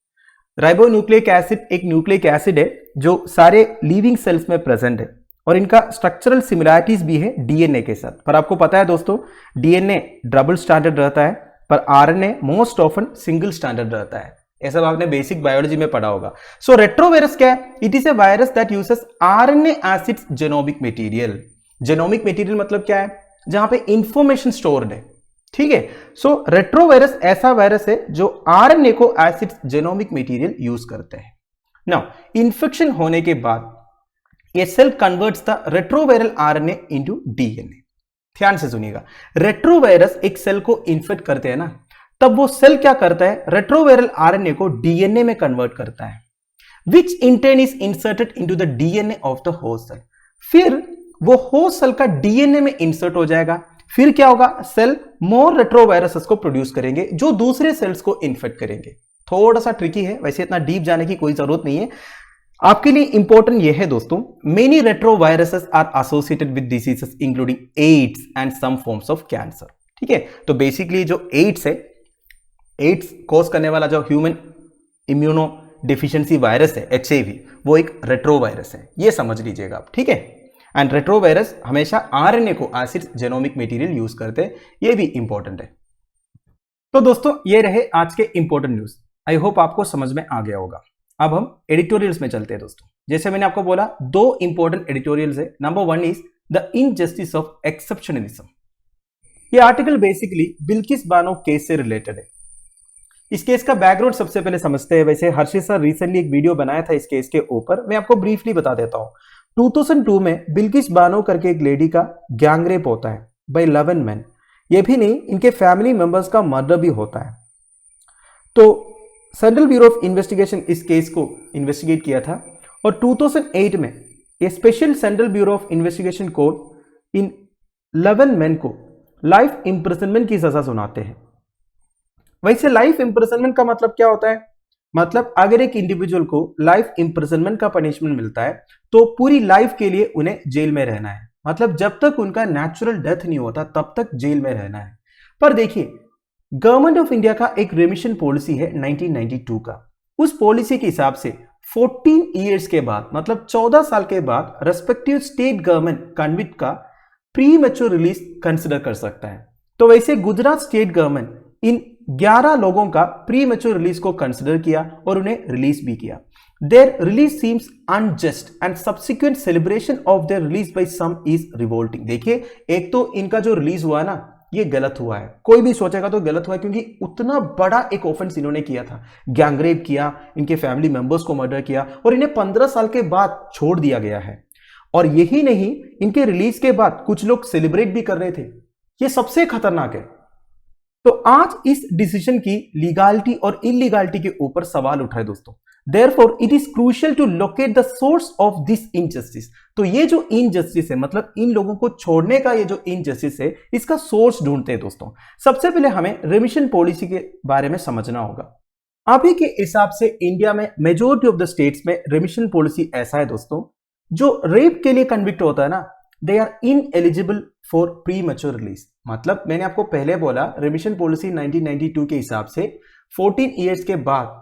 राइबोन्यूक्लिक एसिड एक न्यूक्लिक एसिड है जो सारे लिविंग सेल्स में प्रेजेंट है और इनका स्ट्रक्चरल सिमिलरिटीज भी है DNA के साथ। पर आपको पता है दोस्तों, DNA डबल स्टैंडर्ड रहता है पर RNA most often single standard रहता है। ऐसा आपने बेसिक बायोलॉजी में पढ़ा होगा। सो रेट्रोवायरस क्या है? It is a virus that uses RNA as its genomic material. Genomic material मतलब क्या है? जहां पे इंफॉर्मेशन स्टोर्ड है। ठीक है। सो रेट्रोवायरस ऐसा वायरस है जो RNA को as its genomic material use करते हैं। नाउ इंफेक्शन होने के बाद ये cell converts the retroviral RNA into DNA। ध्यान से सुनिएगा, रेट्रोवायरस एक सेल को इन्फेक्ट करते हैं ना, तब वो सेल क्या करता है? रेट्रोवायरल RNA को DNA में कन्वर्ट करता है, which in turn is inserted into the DNA of the host cell. फिर वो होस्ट सेल का DNA में इंसर्ट हो जाएगा। फिर क्या होगा? सेल मोर रेट्रोवायरसेस को प्रोड्यूस करेंगे जो दूसरे सेल्स को इन्फेक्ट करेंगे। थोड़ा सा ट्रिकी है, वैसे इतना डीप जाने की कोई जरूरत नहीं है। आपके लिए इंपॉर्टेंट यह है दोस्तों, many retroviruses are associated with diseases including AIDS and some forms of cancer. ठीक है। तो बेसिकली जो एड्स है, एड्स कॉज करने वाला जो ह्यूमन इम्यूनो डेफिशिएंसी वायरस है HIV, वो एक रेट्रोवायरस है, ये समझ लीजिएगा आप। ठीक है। एंड रेट्रोवायरस हमेशा RNA को as its genomic material use करते हैं, ये भी इंपॉर्टेंट है। तो दोस्तों ये रहे आज के इंपॉर्टेंट न्यूज। आई होप आपको समझ में आ गया होगा। अब हम एडिटोरियल्स में चलते हैं दोस्तों। जैसे मैंने आपको बोला, दो इंपॉर्टेंट एडिटोरियल्स है। Number 1 is the injustice of exceptionalism. ये article basically Bilkis Bano case से रिलेटेड है। इस केस का बैकग्राउंड सबसे पहले समझते हैं। वैसे हर्षित सर रिसेंटली एक वीडियो बनाया था इस केस के ऊपर, मैं आपको ब्रीफली बता देता हूं। 2002 में बिल्किस बानो करके एक लेडी का गैंग रेप होता है बाय 11 men। ये भी नहीं, इनके फैमिली मेंबर्स का मर्डर भी होता है। तो सेंट्रल ब्यूरो ऑफ इन्वेस्टिगेशन इस केस को इन्वेस्टिगेट किया था और 2008 में ये special central bureau of investigation court in 11 men को लाइफ इंप्रिजनमेंट की सजा सुनाते हैं। वैसे लाइफ इंप्रिजनमेंट का मतलब क्या होता है? मतलब अगर एक इंडिविजुअल को लाइफ इंप्रिजनमेंट का पनिशमेंट मिलता है तो पूरी लाइफ के लिए उन्हें जेल में रहना है। मतलब जब तक उनका नेचुरल डेथ नहीं होता तब तक जेल में रहना है। पर देखिए, गवर्नमेंट ऑफ इंडिया का एक रेमिशन पॉलिसी है 1992 का। उस पॉलिसी के हिसाब से 14 ईयर्स के बाद, मतलब 14 साल के बाद, रेस्पेक्टिव स्टेट गवर्नमेंट कन्विक्ट का प्री मैच्योर रिलीज कंसिडर कर सकता है। तो वैसे गुजरात स्टेट गवर्नमेंट इन 11 लोगों का प्री मैच्योर रिलीज को कंसिडर किया और उन्हें रिलीज भी किया। Their release seems unjust and subsequent celebration of their release by some is revolting. देखिए, एक तो इनका जो रिलीज हुआ ना, ये गलत हुआ है। कोई भी सोचेगा तो गलत हुआ है, क्योंकि उतना बड़ा एक ऑफेंस इन्होंने किया था। गैंगरेप किया, इनके फैमिली मेंबर्स को मर्डर किया और इन्हें 15 साल के बाद छोड़ दिया गया है। और यही नहीं, इनके रिलीज के बाद कुछ लोग सेलिब्रेट भी कर रहे थे। ये सबसे खतरनाक है। तो आज इस डिसीजन की लीगलिटी और इलीगलिटी के ऊपर सवाल उठा है दोस्तों। Therefore, it is crucial to locate the source of this injustice। तो ये जो इनजस्टिस है, मतलब इन लोगों को छोड़ने का ये जो इनजस्टिस है, इसका सोर्स ढूंढते हैं दोस्तों। सबसे पहले हमें रेमिशन पॉलिसी के बारे में समझना होगा। अभी के हिसाब से इंडिया में मेजोरिटी ऑफ द स्टेट्स में रेमिशन पॉलिसी ऐसा है दोस्तों, जो रेप के लिए कन्विक्ट होता है ना, they are ineligible for premature release. मतलब मैंने आपको पहले बोला, रेमिशन पॉलिसी 1992 के हिसाब से 14 ईयर्स के बाद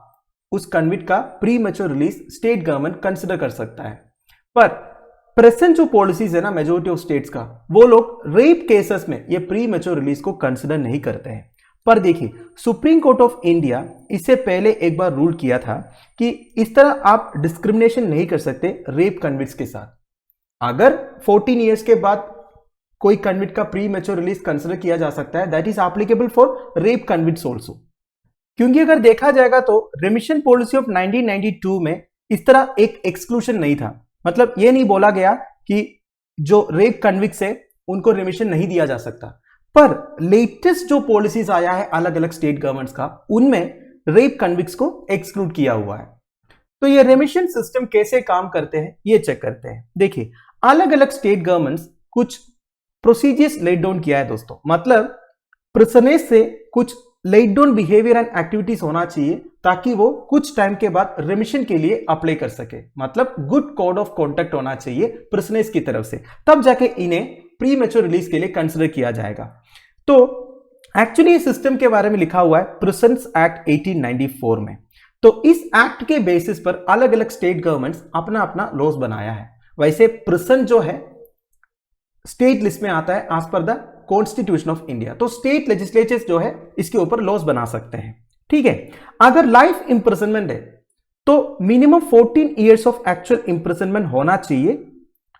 उस कन्विक्ट का premature release state government consider कर सकता है। पर प्रेजेंट जो पॉलिसीज है ना मेजोरिटी ऑफ स्टेट्स का, वो लोग रेप केसेस में ये प्री मैच्योर रिलीज को कंसिडर नहीं करते हैं। पर देखिए सुप्रीम कोर्ट ऑफ इंडिया इससे पहले एक बार रूल किया था कि इस तरह आप डिस्क्रिमिनेशन नहीं कर सकते रेप कन्विक्ट्स के साथ। अगर 14 ईयर्स के बाद कोई कन्विक्ट का प्री मैच्योर रिलीज कंसिडर किया जा सकता है, that is applicable for rape convicts also. क्योंकि अगर देखा जाएगा तो रिमिशन पॉलिसी ऑफ 1992 में इस तरह एक एक्सक्लूजन नहीं था, मतलब यह नहीं बोला गया कि जो रेप कन्विक्ट्स है उनको रिमिशन नहीं दिया जा सकता। पर लेटेस्ट जो पॉलिसीज आया है अलग अलग स्टेट गवर्नमेंट्स का, उनमें रेप कन्विक्ट्स को एक्सक्लूड किया हुआ है। तो ये रिमिशन सिस्टम कैसे काम करते हैं ये चेक करते हैं। देखिए अलग अलग स्टेट गवर्नमेंट्स कुछ प्रोसीजर्स लेट डाउन किया है दोस्तों, मतलब प्रिजनर्स से कुछ let down behaviour and activities होना चाहिए ताकि वो कुछ टाइम के बाद रिमिशन के लिए अप्लाई कर सके, मतलब गुड कोड ऑफ कॉन्डक्ट होना चाहिए प्रिजनर्स की तरफ से, तब जाके इन्हें प्री मैच्योर रिलीज के लिए कंसिडर किया जाएगा। तो एक्चुअली इस सिस्टम के बारे में लिखा हुआ है प्रिजन्स एक्ट 1894 में। तो इस एक्ट के बेसिस पर अलग अलग स्टेट गवर्नमेंट्स अपना अपना लॉज बनाया है। वैसे प्रिजन जो है स्टेट लिस्ट में आता है as per the constitution of India, तो स्टेट लेजिस्लेचर्स जो है इसके ऊपर लॉज बना सकते हैं। ठीक है, अगर लाइफ इंप्रिजनमेंट है तो minimum 14 years of actual imprisonment होना चाहिए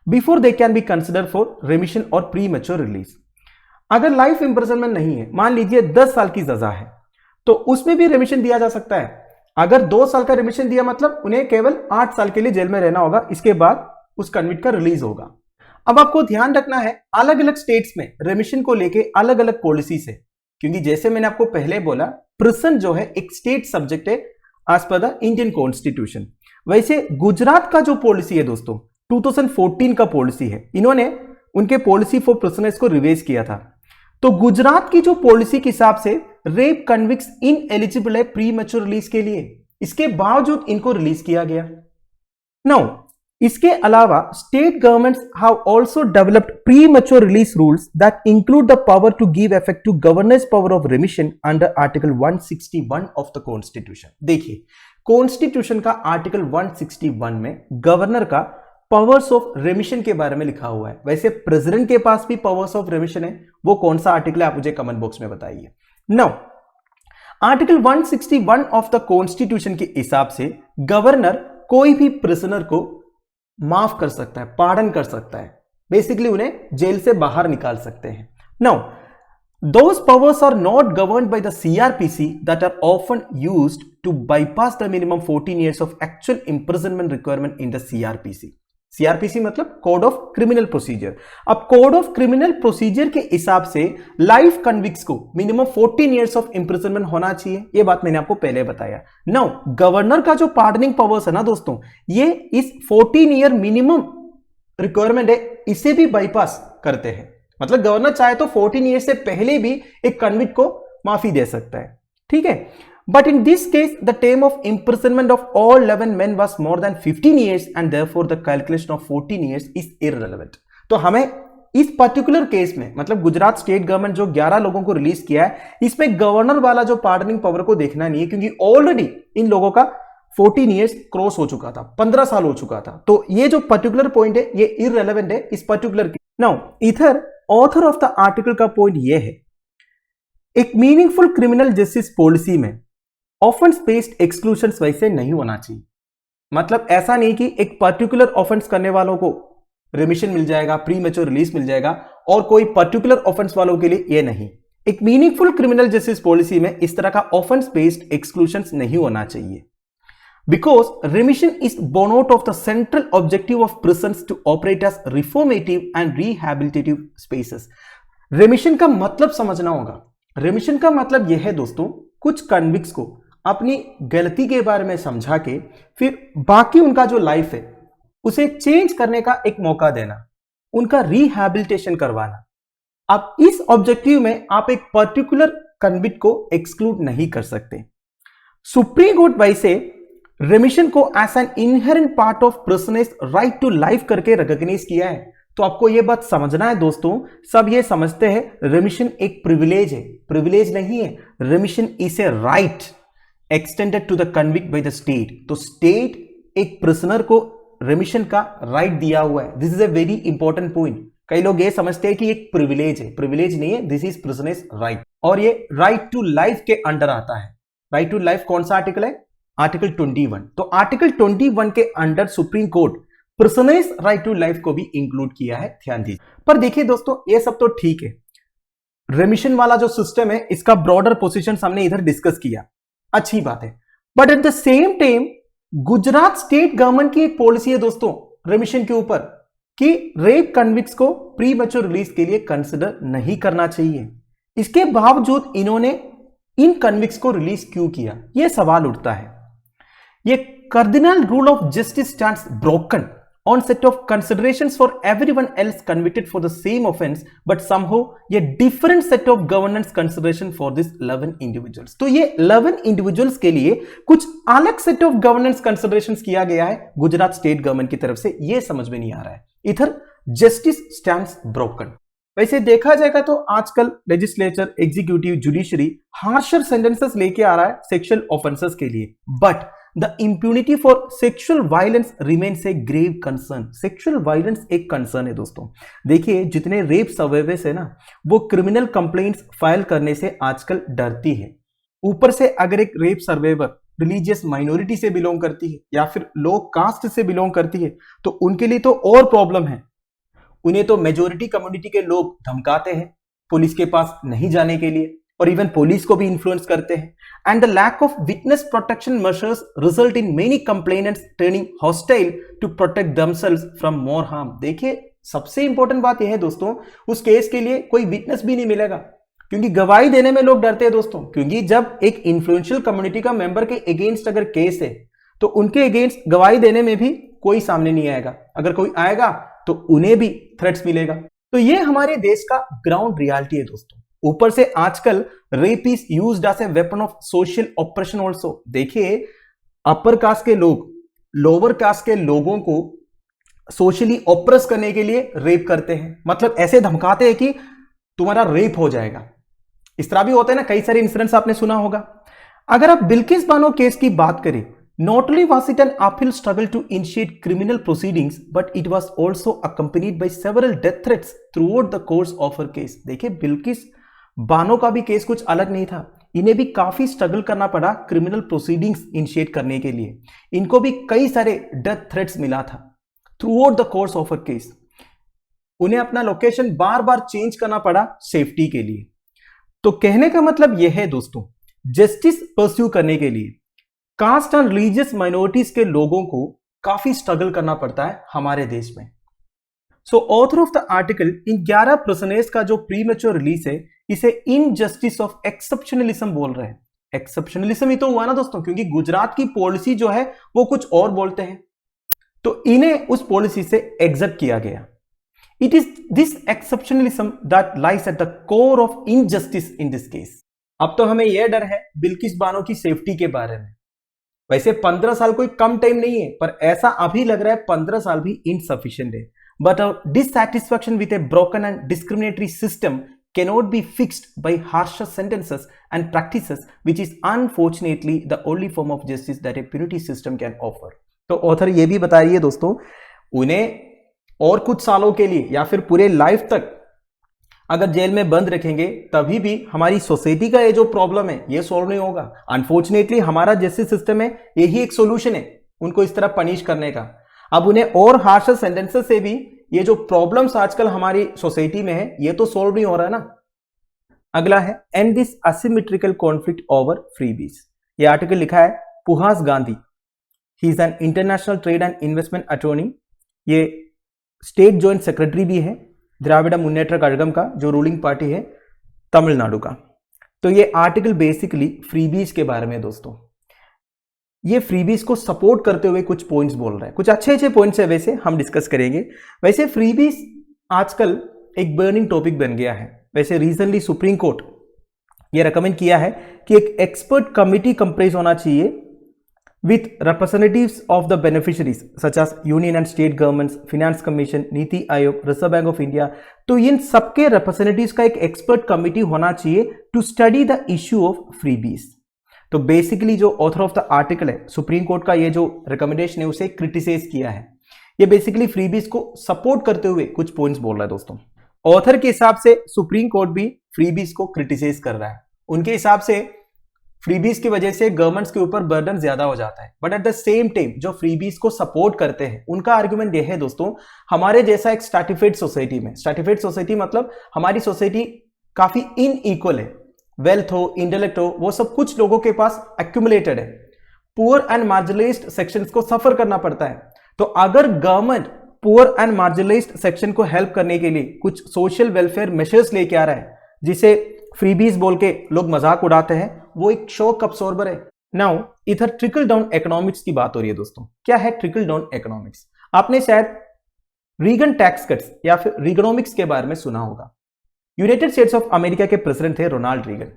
before they can be consider for remission और प्री मैच्योर रिलीज। अगर लाइफ इंप्रिजनमेंट नहीं है, मान लीजिए 10 साल की सजा है, तो उसमें भी रिमिशन दिया जा सकता है। अगर 2 साल का रिमिशन दिया मतलब उन्हें केवल 8 साल के लिए जेल में रहना होगा, इसके बाद उस कन्विक्ट का रिलीज होगा। अब आपको ध्यान रखना है अलग अलग स्टेट्स में रिमिशन को लेके अलग अलग पॉलिसीज है, क्योंकि जैसे मैंने आपको पहले बोला प्रिजन जो है एक स्टेट सब्जेक्ट है as per the Indian constitution. वैसे गुजरात का जो पॉलिसी है दोस्तों 2014 का पॉलिसी है, इन्होंने उनके पॉलिसी फॉर प्रिजनर्स को रिवाइज किया था। तो गुजरात की जो पॉलिसी के हिसाब से रेप कन्विक्ट्स इन एलिजिबल है प्री मैच्योर रिलीज के लिए, इसके बावजूद इनको रिलीज किया गया। नाउ इसके अलावा state governments have also developed premature release rules that include the power to give effect to governors power of remission under article 161 of the constitution. देखिए कॉन्स्टिट्यूशन का आर्टिकल 161 में गवर्नर का powers of remission के बारे में लिखा हुआ है। वैसे प्रेसिडेंट के पास भी पावर्स ऑफ रिमिशन है, वो कौन सा आर्टिकल है आप मुझे कमेंट बॉक्स में बताइए। Now article 161 of the constitution के हिसाब से गवर्नर कोई भी प्रिजनर को माफ कर सकता है, पार्डन कर सकता है, बेसिकली उन्हें जेल से बाहर निकाल सकते हैं। Now those powers are not governed by the CRPC that are often used to bypass the minimum 14 years of actual imprisonment requirement in the CRPC। CRPC मतलब कोड ऑफ क्रिमिनल प्रोसीजर। अब code of criminal procedure के हिसाब से life convicts को minimum 14 years of imprisonment होना चाहिए, ये बात मैंने आपको पहले बताया। नाउ गवर्नर का जो पार्डनिंग पावर्स है ना दोस्तों, ये इस 14 ईयर मिनिमम रिक्वायरमेंट है इसे भी बाईपास करते हैं। मतलब गवर्नर चाहे तो 14 ईयर से पहले भी एक कन्विक्ट को माफी दे सकता है, ठीक है। But in this case, the term of imprisonment of all 11 men was more than 15 years and therefore the calculation of 14 years is irrelevant। तो हमें इस पर्टिकुलर केस में मतलब गुजरात स्टेट गवर्नमेंट जो 11 लोगों को रिलीज किया है, इसमें गवर्नर वाला जो पार्डनिंग पावर को देखना नहीं है, क्योंकि ऑलरेडी इन लोगों का 14 ईयर्स क्रॉस हो चुका था, 15 साल हो चुका था। तो ये जो पर्टिकुलर पॉइंट है ये इररेलेवेंट है इस पर्टिकुलर केस। नाउ इधर ऑथर ऑफ द आर्टिकल का पॉइंट ये है, एक मीनिंगफुल क्रिमिनल जस्टिस पॉलिसी में ऑफेंस बेस्ड एक्सक्लूशंस वैसे नहीं होना चाहिए। मतलब ऐसा नहीं कि एक पर्टिकुलर ऑफेंस करने वालों को रिमिशन मिल जाएगा, प्री मैच्योर रिलीज मिल जाएगा, और कोई पर्टिकुलर ऑफेंस वालों के लिए ये नहीं। एक मीनिंगफुल क्रिमिनल जस्टिस पॉलिसी में इस तरह का ऑफेंस बेस्ड एक्सक्लूशंस नहीं होना चाहिए, because remission is born out of the central objective of prisons to operate as reformative and rehabilitative spaces. Remission का मतलब समझना होगा। रिमिशन का मतलब यह है दोस्तों, कुछ कन्विक्ट्स को अपनी गलती के बारे में समझा के फिर बाकी उनका जो लाइफ है उसे चेंज करने का एक मौका देना, उनका रिहैबिलिटेशन करवाना। अब इस ऑब्जेक्टिव में आप एक पर्टिकुलर कन्विक्ट को एक्सक्लूड नहीं कर सकते। सुप्रीम कोर्ट वैसे रिमिशन को as an inherent part of prisoners right to life करके रिकॉग्नाइज किया है। तो आपको यह बात समझना है दोस्तों, सब ये समझते हैं रिमिशन एक प्रिविलेज है, प्रिविलेज नहीं है। Remission is a right extended to the convict by the state. तो स्टेट एक प्रिजनर को रिमिशन का राइट दिया हुआ है। This is a very important point, कई लोग ये समझते हैं कि एक प्रिविलेज है, प्रिविलेज नहीं है, दिस इज प्रिजनर्स राइट, और ये राइट टू लाइफ के अंडर आता है। राइट टू लाइफ कौन सा आर्टिकल है? आर्टिकल 21। तो आर्टिकल 21 के under supreme court prisoners right to life को भी इंक्लूड किया है, ध्यान दीजिए। पर देखिए दोस्तों, ये सब तो ठीक है, रेमिशन वाला जो सिस्टम है इसका ब्रॉडर पोजीशन हमने इधर डिस्कस किया, अच्छी बात है। But at the same time Gujarat state government की एक पॉलिसी है दोस्तों रेमिशन के ऊपर कि रेप कन्विक्ट्स को प्री मैच्योर रिलीज के लिए कंसिडर नहीं करना चाहिए। इसके बावजूद इन्होंने इन कन्विक्ट्स को रिलीज क्यों किया, यह सवाल उठता है। ये cardinal rule of justice stands broken on set of considerations for everyone else convicted for the same offense, but somehow ये different set of governance consideration for this 11 individuals। तो ये 11 individuals के लिए कुछ अलग set of governance considerations किया गया है गुजरात स्टेट गवर्नमेंट की तरफ से, ये समझ में नहीं आ रहा है। इधर जस्टिस स्टैंड्स ब्रोकन। वैसे देखा जाएगा तो आजकल legislature, executive, judiciary harsher sentences लेके आ रहा है सेक्सुअल ऑफेंसेस के लिए, but The impunity for sexual violence remains a grave concern। Sexual violence एक concern है दोस्तों। देखिए जितने रेप सर्वाइवर्स है ना, वो क्रिमिनल कंप्लेंट्स फाइल करने से आजकल डरती है। ऊपर से अगर एक रेप सर्वाइवर रिलीजियस माइनॉरिटी से बिलोंग करती है या फिर लो कास्ट से बिलोंग करती है तो उनके लिए तो और प्रॉब्लम है। उन्हें तो मेजोरिटी कम्युनिटी के लोग धमकाते हैं पुलिस के पास नहीं जाने के लिए, और इवन पुलिस को भी इन्फ्लुएंस करते हैं। And the lack of witness protection measures result in many complainants turning hostile to protect themselves from more harm. देखिए सबसे इंपॉर्टेंट बात यह है दोस्तों, उस केस के लिए कोई विटनेस भी नहीं मिलेगा, क्योंकि गवाही देने में लोग डरते हैं दोस्तों। क्योंकि जब एक इन्फ्लुएंशियल कम्युनिटी का मेंबर के अगेंस्ट अगर केस है तो उनके अगेंस्ट गवाही देने में भी कोई सामने नहीं आएगा, अगर कोई आएगा तो उन्हें भी थ्रेट्स मिलेगा। तो ये हमारे देश का ग्राउंड रियलिटी है दोस्तों। ऊपर से आजकल rape is used as a weapon of social operation also. देखिए अपर कास्ट के लोग लोअर कास्ट के लोगों को सोशली ऑप्रेस करने के लिए रेप करते हैं, मतलब ऐसे धमकाते हैं कि तुम्हारा रेप हो जाएगा। इस तरह भी होता है ना, कई सारे इंसिडेंट्स आपने सुना होगा। अगर आप बिल्किस बानो केस की बात करें, not only was it an uphill struggle to initiate criminal proceedings, but it was also accompanied by several death threats throughout the course of her case। देखिए बिल्किस बानो का भी केस कुछ अलग नहीं था, इन्हें भी काफी स्ट्रगल करना पड़ा क्रिमिनल प्रोसीडिंग्स इनिशिएट करने के लिए। इनको भी कई सारे डेथ थ्रेट्स मिला था through out the course of a case. उन्हें अपना लोकेशन बार बार चेंज करना पड़ा सेफ्टी के लिए। तो कहने का मतलब यह है दोस्तों, जस्टिस परस्यू करने के लिए कास्ट एंड रिलीजियस माइनॉरिटीज के लोगों को काफी स्ट्रगल करना पड़ता है हमारे देश में। सो author of the article in 11 prisoners का जो प्री मैच्योर रिलीज है, इसे इनजस्टिस ऑफ एक्सेप्शनलिज्म बोल रहे हैं। एक्सेप्शनलिज्म ही तो हुआ ना दोस्तों, क्योंकि गुजरात की पॉलिसी जो है वो कुछ और बोलते हैं, तो इन्हें उस पॉलिसी से एग्जट किया गया। It is this exceptionalism that lies at the core of injustice in this case. अब तो हमें यह डर है बिल्किस बानो की सेफ्टी के बारे में। वैसे 15 साल कोई कम टाइम नहीं है, पर ऐसा अभी लग रहा है 15 साल भी इनसफिशिएंट है। But our dissatisfaction with a broken and discriminatory system cannot be fixed by harsher sentences and practices, which is unfortunately the only form of justice that a punitive system can offer। तो author ये भी बता रही है दोस्तों, उन्हें और कुछ सालों के लिए या फिर पूरे लाइफ तक अगर जेल में बंद रखेंगे तभी भी हमारी सोसाइटी का ये जो प्रॉब्लम है ये सॉल्व नहीं होगा। अनफॉर्चुनेटली हमारा जस्टिस सिस्टम है, यही एक सोल्यूशन है उनको इस तरह पनिश करने का। अब उन्हें और हार्शर सेंटेंसेस से भी ये जो प्रॉब्लम्स आजकल हमारी सोसाइटी में है ये तो सॉल्व नहीं हो रहा है ना। अगला है and this asymmetrical conflict over freebies. ये आर्टिकल लिखा है Puhas Gandhi, he is an international trade and investment attorney. ये स्टेट जॉइंट सेक्रेटरी भी है द्राविड़ मुन्नेट्र कड़गम का, जो रूलिंग पार्टी है तमिलनाडु का। तो ये आर्टिकल बेसिकली फ्रीबीज के बारे में दोस्तों। ये फ्रीबीज को सपोर्ट करते हुए कुछ पॉइंट्स बोल रहा है, कुछ अच्छे अच्छे पॉइंट्स है, वैसे हम डिस्कस करेंगे। वैसे फ्रीबीज आजकल एक बर्निंग टॉपिक बन गया है। वैसे रिसेंटली सुप्रीम कोर्ट ये रेकमेंड किया है कि एक एक्सपर्ट कमिटी कंप्रेस होना चाहिए with representatives of the beneficiaries such as union and state governments, finance commission, NITI Aayog, reserve bank of India. तो इन सबके रिप्रेजेंटेटिव्स का एक एक्सपर्ट कमिटी होना चाहिए to study the issue of freebies. तो बेसिकली जो ऑथर ऑफ द आर्टिकल है, supreme court का ये जो रिकमेंडेशन है उसे क्रिटिसाइज किया है। ये बेसिकली फ्रीबीज को सपोर्ट करते हुए कुछ पॉइंट्स बोल रहा है दोस्तों। ऑथर के हिसाब से सुप्रीम कोर्ट भी फ्रीबीज को क्रिटिसाइज कर रहा है। उनके हिसाब से फ्रीबीज की वजह से गवर्नमेंट्स के ऊपर बर्डन ज्यादा हो जाता है, but at the same time जो फ्रीबीज को सपोर्ट करते हैं उनका आर्गुमेंट यह है दोस्तों, हमारे जैसा एक स्ट्रैटिफाइड सोसाइटी में, स्ट्रैटिफाइड सोसाइटी मतलब हमारी सोसाइटी काफी इनइक्वल है, वेल्थ हो, इंटेलेक्ट हो, वो सब कुछ लोगों के पास एक्यूमुलेटेड है। पुअर एंड मार्जिनलाइज्ड सेक्शंस को सफर करना पड़ता है। तो अगर government poor and marginalised section को हेल्प करने के लिए कुछ सोशल वेलफेयर मेजर्स लेके आ रहा है, जिसे फ्रीबीज बोल के लोग मजाक उड़ाते हैं, वो एक शॉक अब्सॉर्बर है। नाउ इधर ट्रिकल डाउन इकोनॉमिक्स की बात हो रही है दोस्तों। क्या है ट्रिकल डाउन इकोनॉमिक्स? आपने शायद रीगन टैक्स कट्स या फिर रीगनोमिक्स के बारे में सुना होगा। यूनाइटेड स्टेट्स ऑफ अमेरिका के प्रेसिडेंट थे रोनाल्ड रीगन।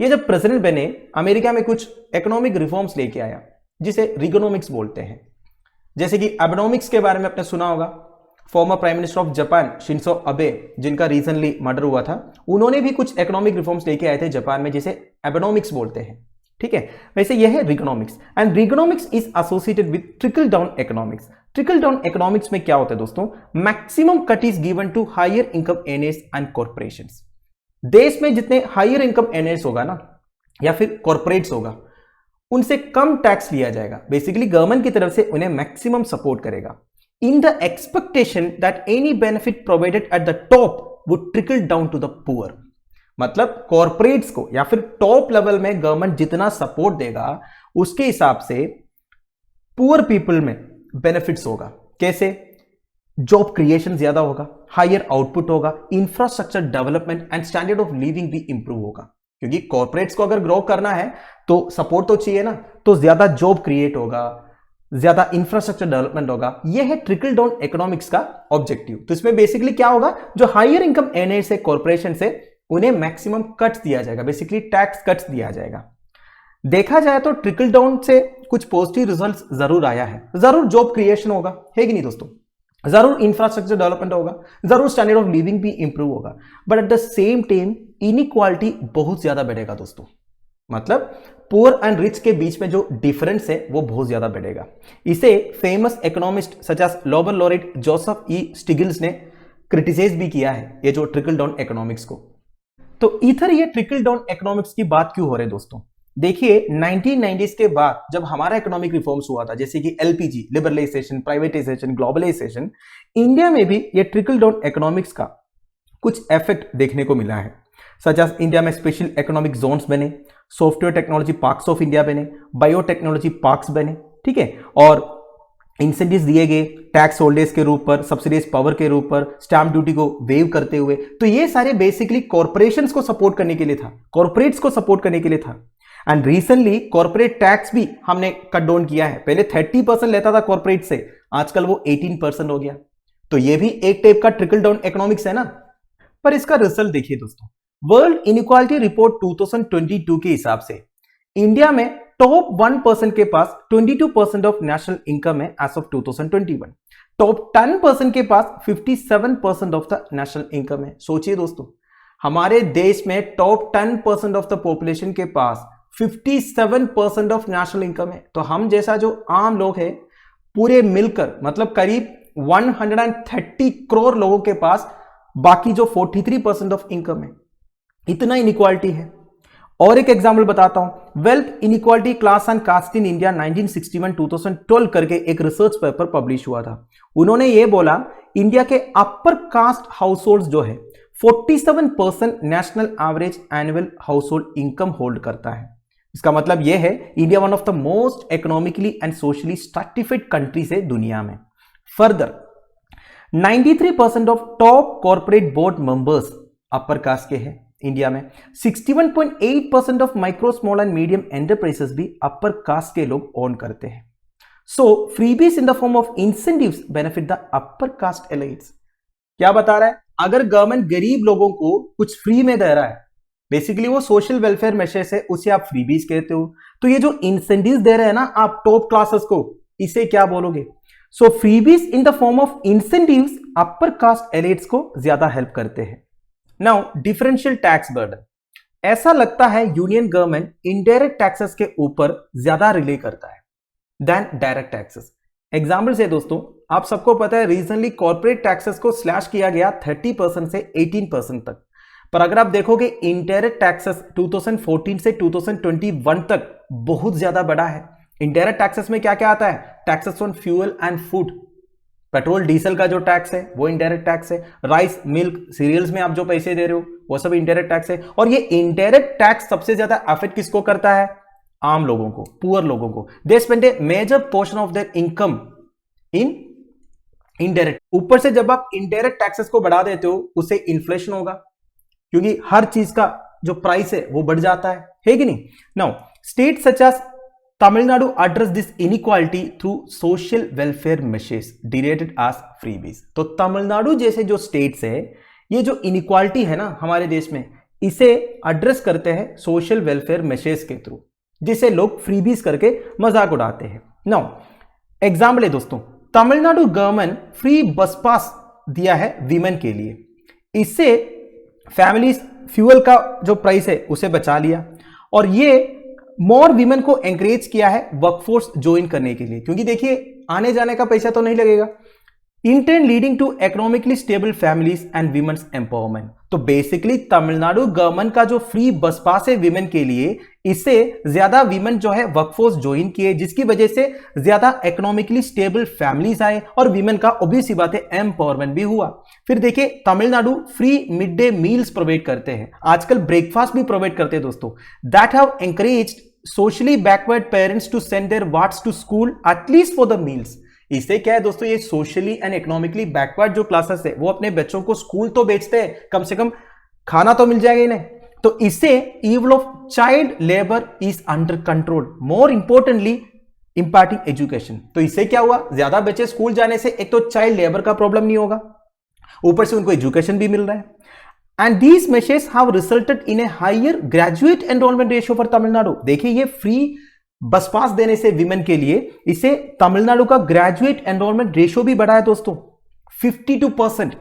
ये जब प्रेसिडेंट बने, अमेरिका में कुछ इकोनॉमिक रिफॉर्म्स लेके आया जिसे रीगनोमिक्स बोलते हैं। जैसे कि एबेनोमिक्स के बारे में आपने सुना होगा। Former prime minister of Japan Shinzo Abe, जिनका रिसेंटली मर्डर हुआ था, उन्होंने भी कुछ इकोनॉमिक रिफॉर्म्स लेके आए थे जापान में, जिसे एबेनोमिक्स बोलते हैं। ठीक है, वैसे यह है Reaganomics, and Reaganomics is associated with trickle down economics. Trickle down economics में क्या होता है दोस्तों? Maximum cut is given to higher income earners and corporations. देश में जितने हायर इनकम अर्नर्स होगा ना, या फिर कॉर्पोरेट्स होगा, उनसे कम टैक्स लिया जाएगा। बेसिकली गवर्नमेंट की तरफ से उन्हें मैक्सिमम सपोर्ट करेगा, in the expectation that any benefit provided at the top would trickle down to the poor. मतलब कॉर्पोरेट्स को या फिर टॉप लेवल में गवर्नमेंट जितना सपोर्ट देगा, उसके हिसाब से पुअर पीपल में बेनिफिट्स होगा। कैसे? जॉब क्रिएशन ज्यादा होगा, हायर आउटपुट होगा, infrastructure development and standard of living भी इंप्रूव होगा। क्योंकि कॉर्पोरेट्स को अगर ग्रो करना है तो सपोर्ट तो चाहिए ना, तो ज्यादा जॉब क्रिएट होगा, ज्यादा इंफ्रास्ट्रक्चर डेवलपमेंट होगा। यह है ट्रिकल डाउन इकोनॉमिक्स का ऑब्जेक्टिव। तो इसमें बेसिकली क्या होगा, जो हायर इनकम अर्नर्स है कॉर्पोरेशन से, उन्हें मैक्सिमम कट्स दिया जाएगा, बेसिकली टैक्स कट्स दिया जाएगा। देखा जाए तो ट्रिकल डाउन से कुछ पॉजिटिव रिजल्ट्स जरूर आया है। जरूर जॉब क्रिएशन होगा, है कि नहीं दोस्तों? जरूर इंफ्रास्ट्रक्चर डेवलपमेंट होगा, जरूर स्टैंडर्ड ऑफ लिविंग भी इंप्रूव होगा, but at the same time inequality बहुत ज्यादा बढ़ेगा दोस्तों। मतलब पुअर एंड रिच के बीच में जो डिफरेंस है वो बहुत ज्यादा बढ़ेगा। इसे famous economist such as Nobel laureate Joseph E Stiglitz ने क्रिटिसाइज भी किया है, ये जो ट्रिकल डाउन इकोनॉमिक्स को। तो इधर ये ट्रिकल डाउन इकोनॉमिक्स की बात क्यों हो रही है दोस्तों? देखिए 1990s के बाद जब हमारा इकोनॉमिक रिफॉर्म्स हुआ था, जैसे कि LPG, liberalisation, privatisation, globalisation, India में भी ये ट्रिकल डाउन इकोनॉमिक्स का कुछ इफेक्ट देखने को मिला है। सच एज इंडिया में स्पेशल इकोनॉमिक जोन्स बने, software technology parks of India बने, बायोटेक्नोलॉजी पार्क्स बने, ठीक है, और इंसेंटिव्स दिए गए टैक्स होल्डर्स के रूप पर, सब्सिडाइज पावर के रूप पर, स्टैंप ड्यूटी को वेव करते हुए। तो ये सारे बेसिकली कॉर्पोरेशंस को सपोर्ट करने के लिए था, कॉर्पोरेट्स को सपोर्ट करने के लिए था। एंड रिसेंटली कॉर्पोरेट टैक्स भी हमने कट डाउन किया है। पहले 30% लेता था कॉर्पोरेट से, आजकल वो 18% हो गया। तो ये भी एक टाइप का ट्रिकल डाउन इकोनॉमिक्स है ना। पर इसका रिजल्ट देखिए दोस्तों, वर्ल्ड इनइक्वालिटी रिपोर्ट 2022 के हिसाब से इंडिया में टॉप 1% के पास 22% ऑफ नेशनल इनकम है एज ऑफ 2021। टॉप 10% के पास 57% ऑफ द नेशनल इनकम है। सोचिए दोस्तों, हमारे देश में टॉप 10% ऑफ द पॉपुलेशन के पास 57% ऑफ नेशनल इनकम है। तो हम जैसा जो आम लोग है, पूरे मिलकर मतलब करीब 130 करोड़ लोगों के पास बाकी जो 43% ऑफ इनकम है, इतना इनइक्वालिटी है। और एक एग्जांपल बताता हूं, wealth inequality class and caste in India 1961-2012 करके एक रिसर्च पेपर पब्लिश हुआ था। उन्होंने ये बोला, इंडिया के अपर कास्ट हाउस होल्ड जो है 47% national average annual household income hold करता है। इसका मतलब यह है India one of the most economically and socially stratified countries है दुनिया में। Further 93% of top corporate board members upper caste के हैं इंडिया में। 61.8% of micro small and medium enterprises भी अपर कास्ट के लोग ओन करते हैं। So freebies in the form of incentives benefit the upper caste एलाइट्स। क्या बता रहा है? अगर गवर्नमेंट गरीब लोगों को कुछ फ्री में दे रहा है, बेसिकली वो सोशल वेलफेयर मेजर्स है, उसे आप फ्रीबीज कहते हो। तो ये जो इंसेंटिव्स दे रहे हैं ना आप टॉप क्लासेस को, इसे क्या बोलोगे? So freebies in the form of incentives upper caste elites को ज्यादा हेल्प करते हैं। नाउ डिफरेंशियल टैक्स बर्डन, ऐसा लगता है यूनियन गवर्नमेंट इनडायरेक्ट टैक्सेस के ऊपर ज्यादा रिले करता है देन डायरेक्ट टैक्सेस। एग्जाम्पल से दोस्तों, आप सबको पता है रीजनली कॉर्पोरेट टैक्सेस को स्लैश किया गया 30% से 18% तक। पर अगर आप देखोगे इनडायरेक्ट टैक्सेस 2014 से 2021 तक बहुत ज्यादा बढ़ा है। इनडायरेक्ट टैक्सेस में क्या क्या आता है? Taxes on fuel and food, petrol diesel का जो टैक्स है वो इनडायरेक्ट टैक्स है। राइस मिल्क सीरियल्स में आप जो पैसे दे रहे हो वो सब इनडायरेक्ट टैक्स है। और ये इनडायरेक्ट टैक्स सबसे ज्यादा अफेक्ट किसको करता है? आम लोगों को, पुअर लोगों को। They spend a major portion of their income in indirect. ऊपर से जब आप इनडायरेक्ट टैक्सेस को बढ़ा देते हो उससे इन्फ्लेशन होगा, क्योंकि हर चीज का जो प्राइस है वो बढ़ जाता है कि नहीं? Now state such as Tamil Nadu address this inequality through social welfare measures derived as freebies। तो तमिलनाडु जैसे जो स्टेट्स है, ये जो इनइक्वालिटी है ना हमारे देश में, इसे एड्रेस करते हैं सोशल वेलफेयर मेशेस के थ्रू, जिसे लोग फ्रीबीज करके मजाक उड़ाते हैं। नाउ एग्जाम्पल है दोस्तों, तमिलनाडु गवर्नमेंट फ्री बस पास दिया है वीमेन के लिए। इससे फैमिलीज फ्यूल का जो प्राइस है उसे बचा लिया, और ये मोर वीमेन को एंकरेज किया है वर्कफोर्स ज्वाइन करने के लिए, क्योंकि देखिए आने जाने का पैसा तो नहीं लगेगा। Intent leading to economically stable families and women's empowerment. तो बेसिकली तमिलनाडु गवर्नमेंट का जो फ्री बस पास है वीमेन के लिए, इससे ज्यादा वीमेन जो है वर्कफोर्स ज्वाइन किए, जिसकी वजह से ज्यादा इकोनॉमिकली स्टेबल फैमिलीज आए और वीमेन का ऑब्वियस सी बात है एम्पावरमेंट भी हुआ। फिर देखिए Tamil Nadu free mid day meals provide करते हैं, आजकल ब्रेकफास्ट भी प्रोवाइड करते हैं दोस्तों। That have encouraged socially backward parents to send their wards to school at least for the meals. इससे क्या है दोस्तों, ये सोशली एंड इकोनॉमिकली बैकवर्ड जो क्लासेस है वो अपने बच्चों को स्कूल तो भेजते हैं, कम से कम खाना तो मिल जाएगा इन्हें। तो इससे evil of child labour is under control, more importantly impacting education. तो इससे क्या हुआ, ज्यादा बच्चे स्कूल जाने से एक तो चाइल्ड लेबर का प्रॉब्लम नहीं होगा, ऊपर से उनको एजुकेशन भी मिल रहा है। And these measures have resulted in a higher graduate enrollment ratio for Tamil Nadu. देखिए ये फ्री बस पास देने से विमेन के लिए इसे तमिलनाडु का ग्रेजुएट एनरोलमेंट रेशियो भी बढ़ा है दोस्तों 52%।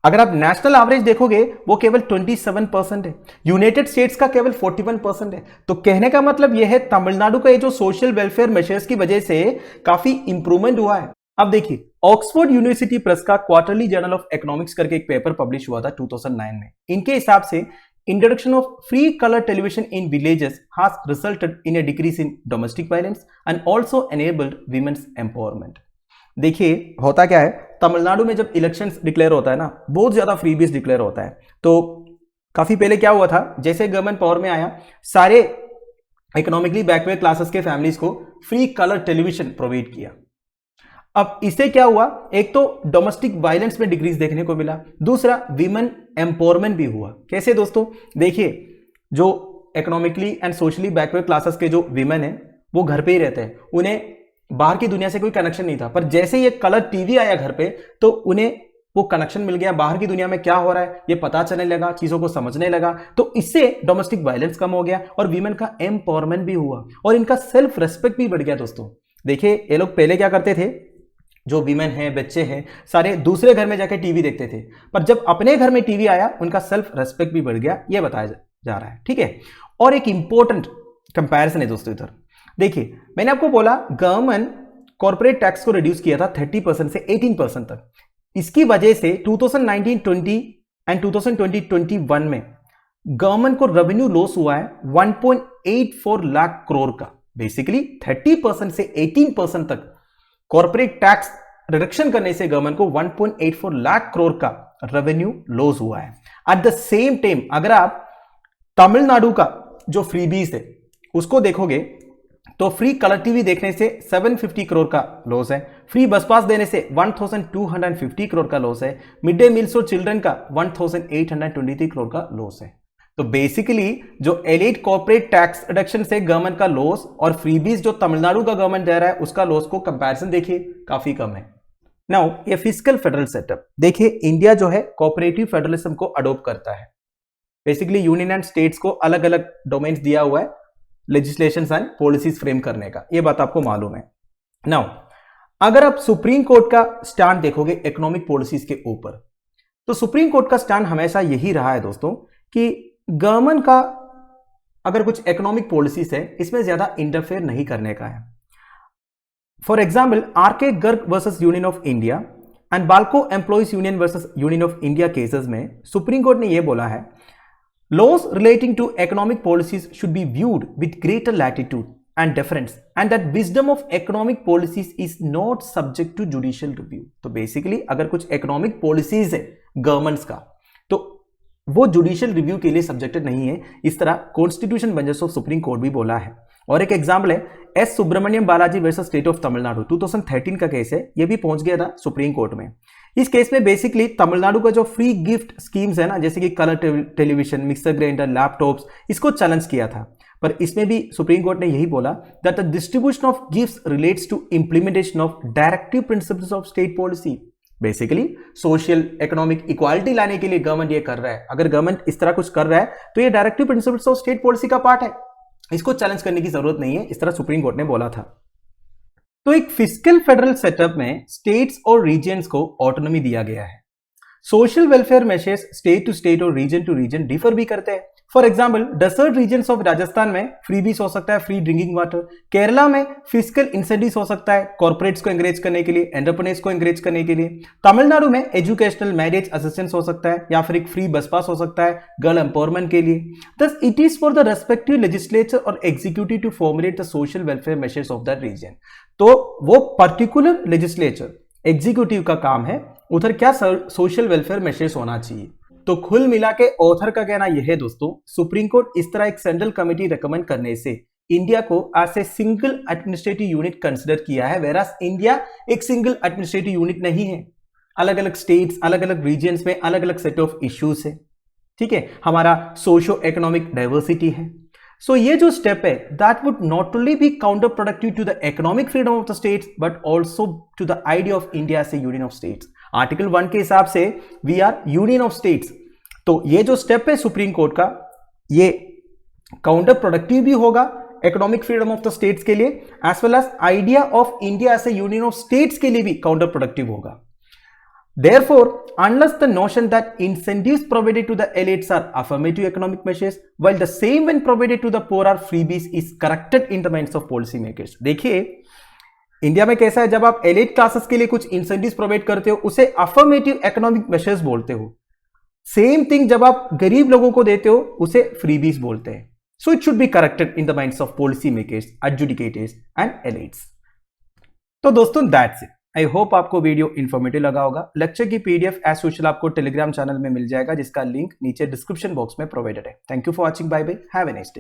अगर आप नेशनल एवरेज देखोगे वो केवल 27% है, यूनाइटेड स्टेट्स का केवल 41% है। तो कहने का मतलब यह है तमिलनाडु का ये जो सोशल वेलफेयर मेजर्स की वजह से काफी इंप्रूवमेंट हुआ है। अब देखिए ऑक्सफोर्ड यूनिवर्सिटी प्रेस का क्वार्टरली जर्नल ऑफ इकोनॉमिक्स करके एक पेपर पब्लिश हुआ था 2009 में। इनके हिसाब से introduction of free colour television in villages has resulted in a decrease in domestic violence and also enabled women's empowerment. देखिए होता क्या है, तमिलनाडु में जब इलेक्शंस डिक्लेयर होता है ना, बहुत ज्यादा फ्रीबीज डिक्लेयर होता है। तो काफी पहले क्या हुआ था, जैसे गवर्नमेंट पावर में आया, सारे इकोनॉमिकली बैकवर्ड क्लासेस के फैमिलीज को फ्री कलर टेलीविजन प्रोवाइड किया। अब इससे क्या हुआ, एक तो डोमेस्टिक वायलेंस में डिक्रीज देखने को मिला, दूसरा वीमेन एम्पावरमेंट भी हुआ। कैसे दोस्तों, देखिए जो economically and socially backward classes के जो वीमेन है वो घर पे ही रहते हैं, उन्हें बाहर की दुनिया से कोई कनेक्शन नहीं था। पर जैसे ये कलर टीवी आया घर पे तो उन्हें वो कनेक्शन मिल गया, बाहर की दुनिया में क्या हो रहा है ये पता चलने लगा, चीजों को समझने लगा। तो इससे डोमेस्टिक वायलेंस कम हो गया और वीमेन का एम्पावरमेंट भी हुआ और इनका सेल्फ रेस्पेक्ट भी बढ़ गया। दोस्तों देखिए ये लोग पहले क्या करते थे, जो वीमेन है, बच्चे हैं, सारे दूसरे घर में जाकर टीवी देखते थे, पर जब अपने घर में टीवी आया उनका सेल्फ रेस्पेक्ट भी बढ़ गया, ये बताया जा रहा है। ठीक है, और एक इंपॉर्टेंट कंपैरिजन है दोस्तों इधर। देखिए मैंने आपको बोला गवर्नमेंट कॉर्पोरेट टैक्स को रिड्यूस किया था 30% से 18% तक। इसकी वजह से 2019-20 एंड 2020-21 में गवर्नमेंट को रेवेन्यू लॉस हुआ है 1.84 लाख करोड़ का। बेसिकली 30% से 18% तक कॉर्पोरेट टैक्स रिडक्शन करने से गवर्नमेंट को 1.84 लाख करोड़ का रेवेन्यू लॉस हुआ है। एट द सेम टाइम अगर आप तमिलनाडु का जो फ्रीबीज है उसको देखोगे तो फ्री कलर टीवी देखने से 750 करोड़ का लॉस है, फ्री बस पास देने से 1250 करोड़ का लॉस है, mid day meals for children का 1823 करोड़ का लॉस है। तो बेसिकली जो एलिट कॉर्पोरेट टैक्स रिडक्शन से गवर्नमेंट का लॉस और फ्रीबीज जो तमिलनाडु का गवर्नमेंट दे रहा है उसका लॉस को कंपैरिजन देखिए काफी कम है। नाउ ये फिस्कल फेडरल सेटअप देखिए, इंडिया जो है कोऑपरेटिव फेडरलिज्म को अडॉप्ट करता है। बेसिकली यूनियन एंड स्टेट्स को अलग अलग डोमेन्स दिया हुआ है लेजिस्लेशंस एंड पॉलिसीज फ्रेम करने का, ये बात आपको मालूम है। नाउ अगर आप सुप्रीम कोर्ट का स्टैंड देखोगे इकोनॉमिक पॉलिसीज के ऊपर, तो सुप्रीम कोर्ट का स्टैंड हमेशा यही रहा है दोस्तों कि गवर्नमेंट का अगर कुछ इकोनॉमिक पॉलिसीज है इसमें ज्यादा इंटरफेयर नहीं करने का है। For example RK Garg versus union of India and BALCO employees union versus union of India cases में सुप्रीम कोर्ट ने यह बोला है, laws relating to economic policies should be viewed with greater latitude and deference and that wisdom of economic policies is not subject to judicial review। तो basically अगर कुछ economic policies है governments का तो वो जुडिशियल रिव्यू के लिए subjected नहीं है, इस तरह constitution benches of supreme court भी बोला है। और एक एग्जांपल है S Subramaniam Balaji versus state of Tamil Nadu, 2013 का केस है, ये भी पहुंच गया था सुप्रीम कोर्ट में। इस केस में बेसिकली तमिलनाडु का जो फ्री गिफ्ट स्कीम्स है ना, जैसे कि colour television, mixer grinder, laptops, इसको चैलेंज किया था। पर इसमें भी सुप्रीम कोर्ट ने यही बोला that the distribution of gifts relates to implementation of directive principles of state policy. Basically social economic equality लाने के लिए गवर्नमेंट ये कर रहा है। अगर गवर्नमेंट इस तरह कुछ कर रहा है तो ये directive principles of state policy का पार्ट है, इसको चैलेंज करने की जरूरत नहीं है, इस तरह सुप्रीम कोर्ट ने बोला था। तो एक फिस्कल फेडरल सेटअप में स्टेट्स और रीजन्स को ऑटोनॉमी दिया गया है। Social welfare measures state to state और रीजन टू रीजन डिफर भी करते हैं। For example desert regions of Rajasthan में फ्रीबीज हो सकता है, फ्री ड्रिंकिंग वाटर। केरला में फिस्कल इंसेंटिव्स हो सकता है कॉर्पोरेट्स को एंकरेज करने के लिए, एंटरप्रेन्योर्स को एंकरेज करने के लिए। तमिलनाडु में एजुकेशनल मैरिज असिस्टेंस हो सकता है या फिर एक फ्री बस पास हो सकता है गर्ल एम्पावरमेंट के लिए। Thus it is for the respective legislature और executive to formulate the social welfare measures of that region. तो वो पर्टिकुलर लेजिस्लेचर एग्जीक्यूटिव का काम है उधर क्या सोशल वेलफेयर मेजर्स होना चाहिए। तो कुल मिला के ऑथर का कहना यह है दोस्तों, सुप्रीम कोर्ट इस तरह एक सेंट्रल कमेटी रेकमेंड करने से इंडिया को as a single administrative unit consider किया है, वेरास इंडिया एक सिंगल एडमिनिस्ट्रेटिव यूनिट नहीं है। अलग अलग स्टेट्स, अलग अलग रीजन्स में अलग अलग सेट ऑफ इश्यूज है, ठीक है, हमारा सोशो इकोनॉमिक डाइवर्सिटी है। सो ये जो स्टेप है that would not only be counter productive to the economic freedom of the states but also to the idea of India as a union of states. Article 1 के हिसाब से we are union of states. तो ये जो step है supreme court का, ये counter productive भी होगा economic freedom of the states के लिए, as well as idea of India as a union of states के लिए भी काउंटर प्रोडक्टिव होगा। Therefore, unless the notion that incentives provided to the elites are affirmative economic measures, while the same when provided to the poor are freebies, is corrected in the minds of policy makers। देखिए India में कैसा है, जब आप elite classes के लिए कुछ incentives provide करते हो उसे अफर्मेटिव इकोनॉमिक मेजर्स बोलते हो। सेम थिंग जब आप गरीब लोगों को देते हो उसे फ्रीबीज बोलते हैं। So it should be corrected in the minds of policy makers, adjudicators and elites. तो दोस्तों दैट्स इट। आई होप आपको वीडियो इन्फॉर्मेटिव लगा होगा। लेक्चर की पीडीएफ एज यूजुअल आपको टेलीग्राम चैनल में मिल जाएगा जिसका लिंक नीचे डिस्क्रिप्शन बॉक्स में प्रोवाइडेड है। Thank you for watching, bye bye, have a nice day.